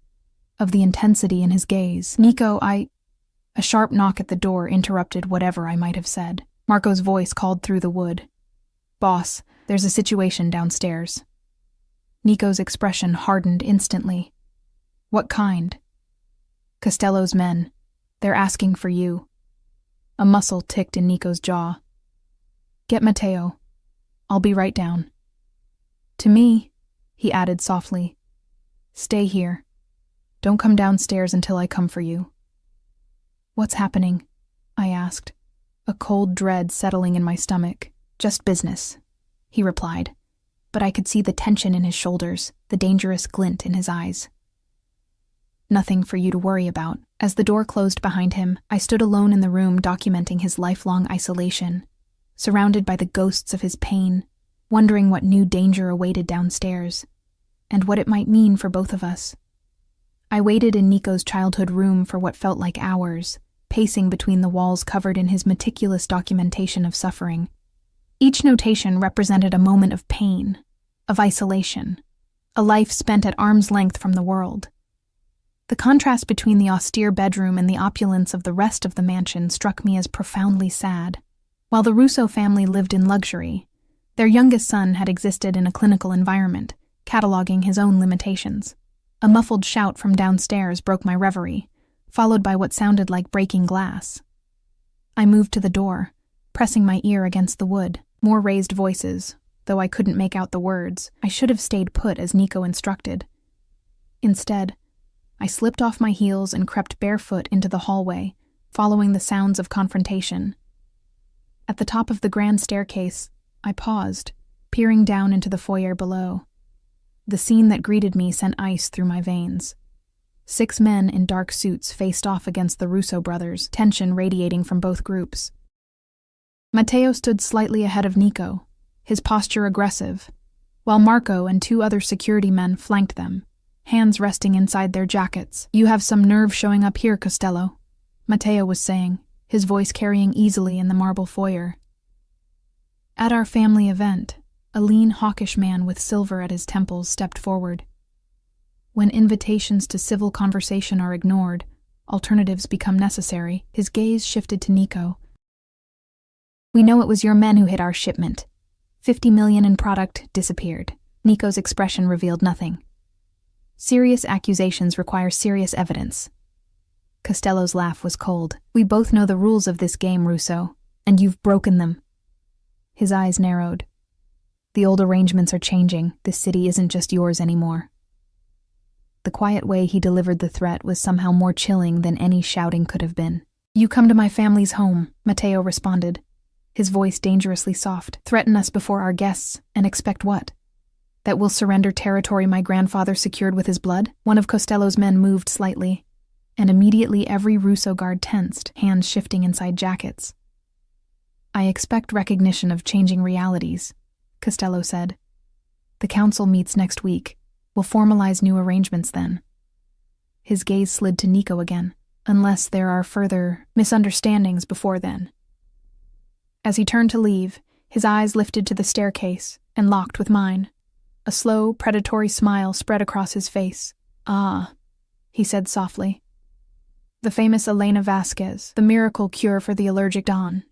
of the intensity in his gaze. Nico, A sharp knock at the door interrupted whatever I might have said. Marco's voice called through the wood. Boss, there's a situation downstairs. Nico's expression hardened instantly. What kind? Costello's men. They're asking for you. A muscle ticked in Nico's jaw. Get Matteo. I'll be right down. To me, he added softly. Stay here. Don't come downstairs until I come for you. What's happening? I asked, a cold dread settling in my stomach. Just business, he replied, but I could see the tension in his shoulders, the dangerous glint in his eyes. Nothing for you to worry about. As the door closed behind him, I stood alone in the room documenting his lifelong isolation, surrounded by the ghosts of his pain, wondering what new danger awaited downstairs, and what it might mean for both of us. I waited in Nico's childhood room for what felt like hours, pacing between the walls covered in his meticulous documentation of suffering. Each notation represented a moment of pain, of isolation, a life spent at arm's length from the world. The contrast between the austere bedroom and the opulence of the rest of the mansion struck me as profoundly sad. While the Russo family lived in luxury, their youngest son had existed in a clinical environment, cataloging his own limitations. A muffled shout from downstairs broke my reverie, followed by what sounded like breaking glass. I moved to the door, pressing my ear against the wood. More raised voices, though I couldn't make out the words. I should have stayed put as Nico instructed. Instead, I slipped off my heels and crept barefoot into the hallway, following the sounds of confrontation. At the top of the grand staircase, I paused, peering down into the foyer below. The scene that greeted me sent ice through my veins. 6 men in dark suits faced off against the Russo brothers, tension radiating from both groups. Matteo stood slightly ahead of Nico, his posture aggressive, while Marco and 2 other security men flanked them, hands resting inside their jackets. You have some nerve showing up here, Costello, Matteo was saying, his voice carrying easily in the marble foyer. At our family event, a lean, hawkish man with silver at his temples stepped forward. When invitations to civil conversation are ignored, alternatives become necessary. His gaze shifted to Nico. We know it was your men who hit our shipment. 50 million in product disappeared. Nico's expression revealed nothing. Serious accusations require serious evidence. Costello's laugh was cold. We both know the rules of this game, Russo, and you've broken them. His eyes narrowed. The old arrangements are changing. This city isn't just yours anymore. The quiet way he delivered the threat was somehow more chilling than any shouting could have been. You come to my family's home, Matteo responded, his voice dangerously soft. Threaten us before our guests, and expect what? That we'll surrender territory my grandfather secured with his blood? One of Costello's men moved slightly, and immediately every Russo guard tensed, hands shifting inside jackets. I expect recognition of changing realities, Costello said. The council meets next week. We'll formalize new arrangements then. His gaze slid to Nico again, unless there are further misunderstandings before then. As he turned to leave, his eyes lifted to the staircase and locked with mine. A slow, predatory smile spread across his face. Ah, he said softly. The famous Elena Vasquez, the miracle cure for the allergic Don.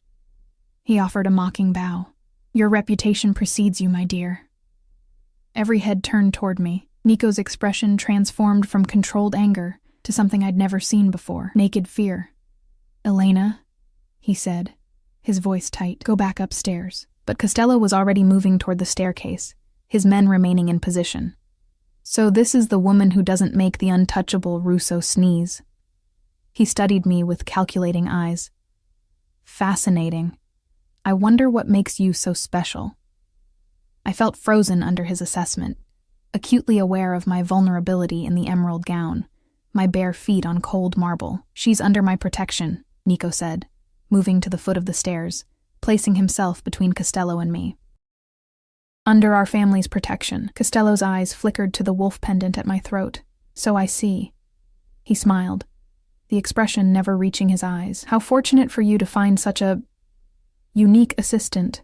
He offered a mocking bow. Your reputation precedes you, my dear. Every head turned toward me. Nico's expression transformed from controlled anger to something I'd never seen before, naked fear. Elena, he said, his voice tight, go back upstairs. But Costello was already moving toward the staircase, his men remaining in position. So this is the woman who doesn't make the untouchable Russo sneeze. He studied me with calculating eyes. Fascinating. I wonder what makes you so special. I felt frozen under his assessment, acutely aware of my vulnerability in the emerald gown, my bare feet on cold marble. She's under my protection, Nico said, moving to the foot of the stairs, placing himself between Costello and me. Under our family's protection. Costello's eyes flickered to the wolf pendant at my throat. So I see. He smiled, the expression never reaching his eyes. How fortunate for you to find such a unique assistant.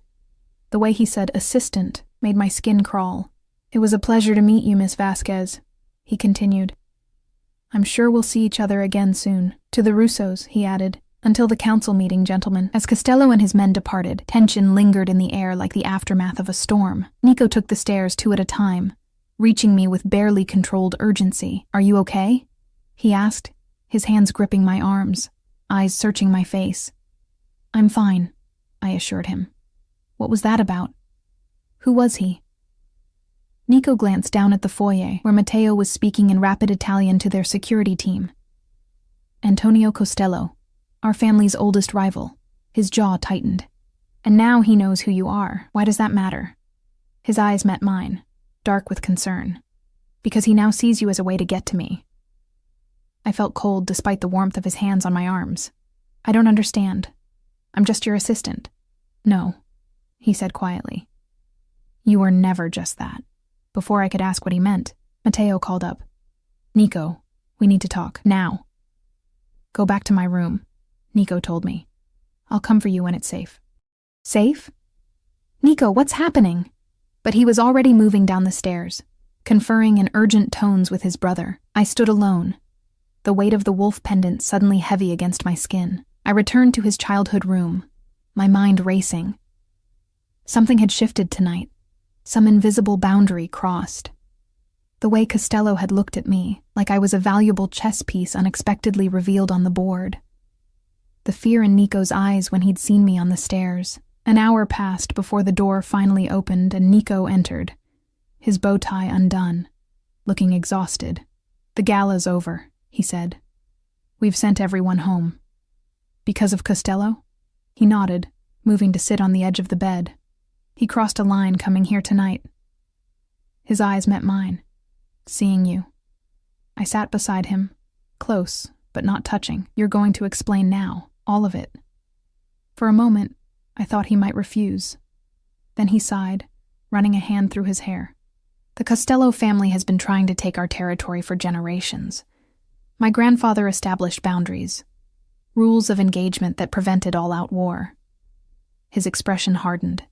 The way he said assistant made my skin crawl. It was a pleasure to meet you, Miss Vasquez, he continued. I'm sure we'll see each other again soon. To the Russos, he added. Until the council meeting, gentlemen. As Costello and his men departed, tension lingered in the air like the aftermath of a storm. Nico took the stairs 2 at a time, reaching me with barely controlled urgency. Are you okay? He asked, his hands gripping my arms, eyes searching my face. I'm fine, I assured him. What was that about? Who was he? Nico glanced down at the foyer, where Matteo was speaking in rapid Italian to their security team. Antonio Costello, our family's oldest rival. His jaw tightened. And now he knows who you are. Why does that matter? His eyes met mine, dark with concern. Because he now sees you as a way to get to me. I felt cold despite the warmth of his hands on my arms. I don't understand. I'm just your assistant. No, he said quietly. You were never just that. Before I could ask what he meant, Matteo called up. Nico, we need to talk, now. Go back to my room, Nico told me. I'll come for you when it's safe. Safe? Nico, what's happening? But he was already moving down the stairs, conferring in urgent tones with his brother. I stood alone, the weight of the wolf pendant suddenly heavy against my skin. I returned to his childhood room, my mind racing. Something had shifted tonight. Some invisible boundary crossed. The way Costello had looked at me, like I was a valuable chess piece unexpectedly revealed on the board. The fear in Nico's eyes when he'd seen me on the stairs. An hour passed before the door finally opened and Nico entered, his bow tie undone, looking exhausted. The gala's over, he said. We've sent everyone home. Because of Costello? He nodded, moving to sit on the edge of the bed. He crossed a line coming here tonight. His eyes met mine. Seeing you. I sat beside him, close, but not touching. You're going to explain now, all of it. For a moment, I thought he might refuse. Then he sighed, running a hand through his hair. The Costello family has been trying to take our territory for generations. My grandfather established boundaries, rules of engagement that prevented all-out war. His expression hardened.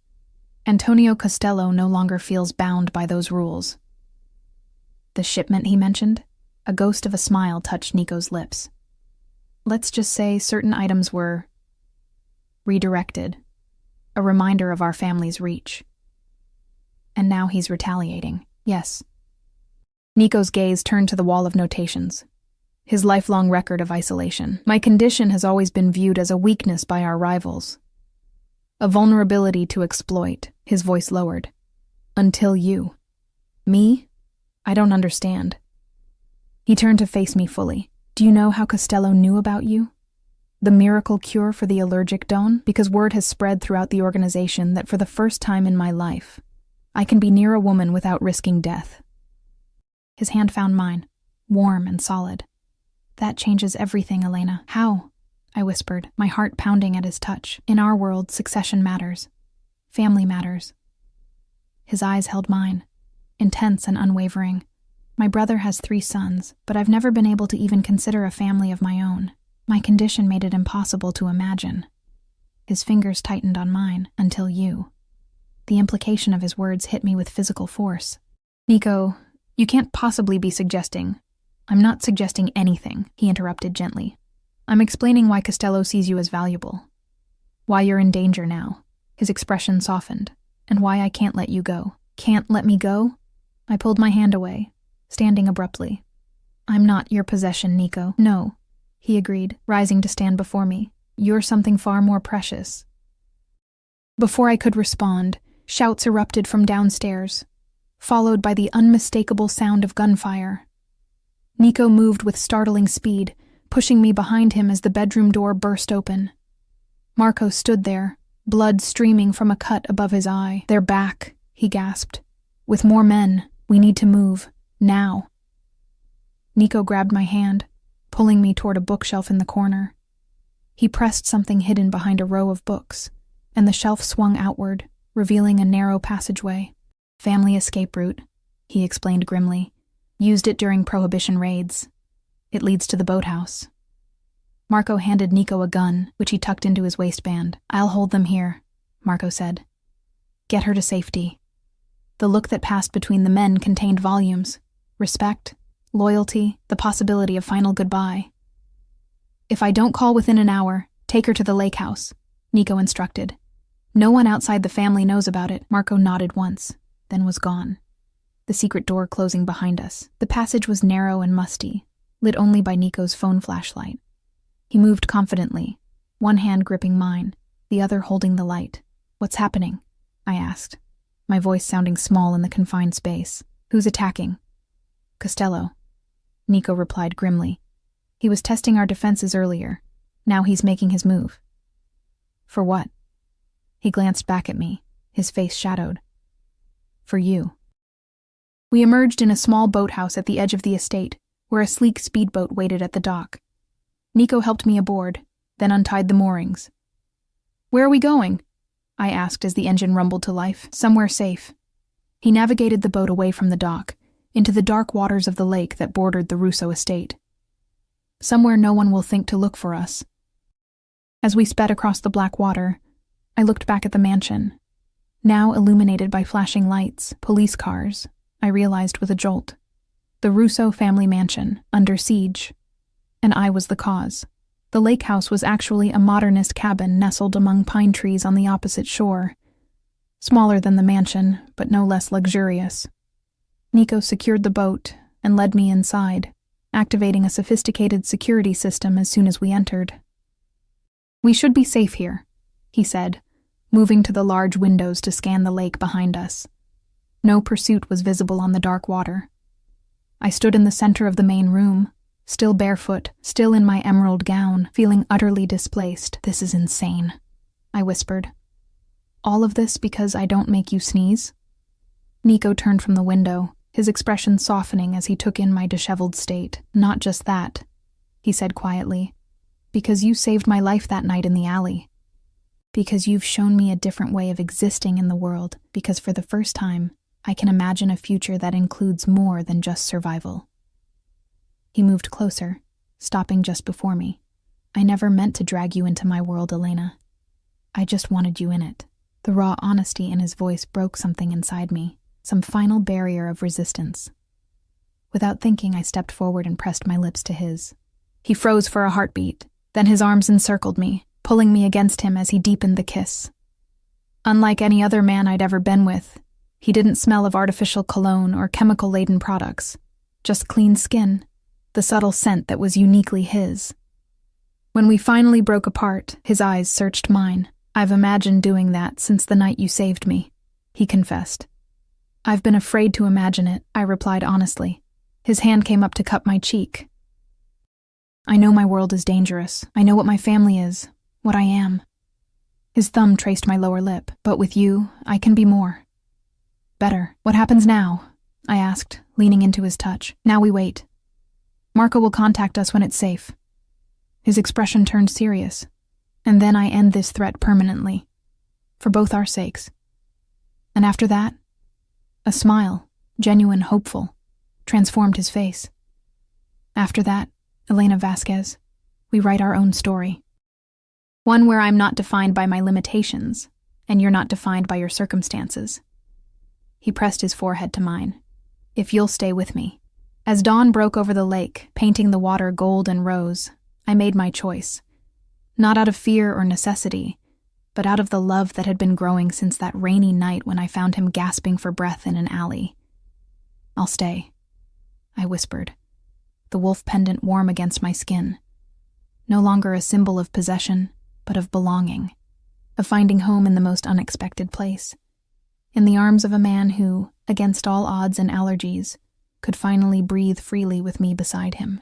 Antonio Costello no longer feels bound by those rules. The shipment he mentioned? A ghost of a smile touched Nico's lips. Let's just say certain items were redirected, a reminder of our family's reach. And now he's retaliating. Yes. Nico's gaze turned to the wall of notations. His lifelong record of isolation. My condition has always been viewed as a weakness by our rivals. A vulnerability to exploit, his voice lowered. Until you. Me? I don't understand. He turned to face me fully. Do you know how Costello knew about you? The miracle cure for the allergic don? Because word has spread throughout the organization that for the first time in my life, I can be near a woman without risking death. His hand found mine, warm and solid. That changes everything, Elena. How? I whispered, my heart pounding at his touch. In our world, succession matters. Family matters. His eyes held mine, intense and unwavering. My brother has 3 sons, but I've never been able to even consider a family of my own. My condition made it impossible to imagine. His fingers tightened on mine, until you. The implication of his words hit me with physical force. Nico, you can't possibly be suggesting. I'm not suggesting anything, he interrupted gently. I'm explaining why Costello sees you as valuable. Why you're in danger now. His expression softened. And why I can't let you go. Can't let me go? I pulled my hand away, standing abruptly. I'm not your possession, Nico. No, he agreed, rising to stand before me. You're something far more precious. Before I could respond, shouts erupted from downstairs, followed by the unmistakable sound of gunfire. Nico moved with startling speed, pushing me behind him as the bedroom door burst open. Marco stood there, blood streaming from a cut above his eye. They're back, he gasped. With more men, we need to move, now. Nico grabbed my hand, pulling me toward a bookshelf in the corner. He pressed something hidden behind a row of books, and the shelf swung outward, revealing a narrow passageway. Family escape route, he explained grimly. Used it during Prohibition raids. It leads to the boathouse. Marco handed Nico a gun, which he tucked into his waistband. I'll hold them here, Marco said. Get her to safety. The look that passed between the men contained volumes. Respect, loyalty, the possibility of final goodbye. If I don't call within an hour, take her to the lake house, Nico instructed. No one outside the family knows about it. Marco nodded once, then was gone. The secret door closing behind us. The passage was narrow and musty, lit only by Nico's phone flashlight. He moved confidently, one hand gripping mine, the other holding the light. What's happening? I asked, my voice sounding small in the confined space. Who's attacking? Costello, Nico replied grimly. He was testing our defenses earlier. Now he's making his move. For what? He glanced back at me, his face shadowed. For you. We emerged in a small boathouse at the edge of the estate, where a sleek speedboat waited at the dock. Nico helped me aboard, then untied the moorings. Where are we going? I asked as the engine rumbled to life. Somewhere safe. He navigated the boat away from the dock, into the dark waters of the lake that bordered the Russo estate. Somewhere no one will think to look for us. As we sped across the black water, I looked back at the mansion. Now illuminated by flashing lights, police cars, I realized with a jolt. The Russo family mansion, under siege. And I was the cause. The lake house was actually a modernist cabin nestled among pine trees on the opposite shore. Smaller than the mansion, but no less luxurious. Nico secured the boat and led me inside, activating a sophisticated security system as soon as we entered. We should be safe here, he said, moving to the large windows to scan the lake behind us. No pursuit was visible on the dark water. I stood in the center of the main room, still barefoot, still in my emerald gown, feeling utterly displaced. This is insane, I whispered. All of this because I don't make you sneeze? Nico turned from the window, his expression softening as he took in my disheveled state. Not just that, he said quietly. Because you saved my life that night in the alley. Because you've shown me a different way of existing in the world. Because for the first time, I can imagine a future that includes more than just survival. He moved closer, stopping just before me. I never meant to drag you into my world, Elena. I just wanted you in it. The raw honesty in his voice broke something inside me, some final barrier of resistance. Without thinking, I stepped forward and pressed my lips to his. He froze for a heartbeat, then his arms encircled me, pulling me against him as he deepened the kiss. Unlike any other man I'd ever been with, he didn't smell of artificial cologne or chemical-laden products, just clean skin, the subtle scent that was uniquely his. When we finally broke apart, his eyes searched mine. I've imagined doing that since the night you saved me, he confessed. I've been afraid to imagine it, I replied honestly. His hand came up to cup my cheek. I know my world is dangerous. I know what my family is, what I am. His thumb traced my lower lip. But with you, I can be more. Better. What happens now? I asked, leaning into his touch. Now we wait. Marco will contact us when it's safe. His expression turned serious. And then I end this threat permanently. For both our sakes. And after that, a smile, genuine, hopeful, transformed his face. After that, Elena Vasquez, we write our own story. One where I'm not defined by my limitations, and you're not defined by your circumstances. He pressed his forehead to mine. If you'll stay with me. As dawn broke over the lake, painting the water gold and rose, I made my choice. Not out of fear or necessity, but out of the love that had been growing since that rainy night when I found him gasping for breath in an alley. I'll stay, I whispered, the wolf pendant warm against my skin. No longer a symbol of possession, but of belonging, of finding home in the most unexpected place, in the arms of a man who, against all odds and allergies, could finally breathe freely with me beside him.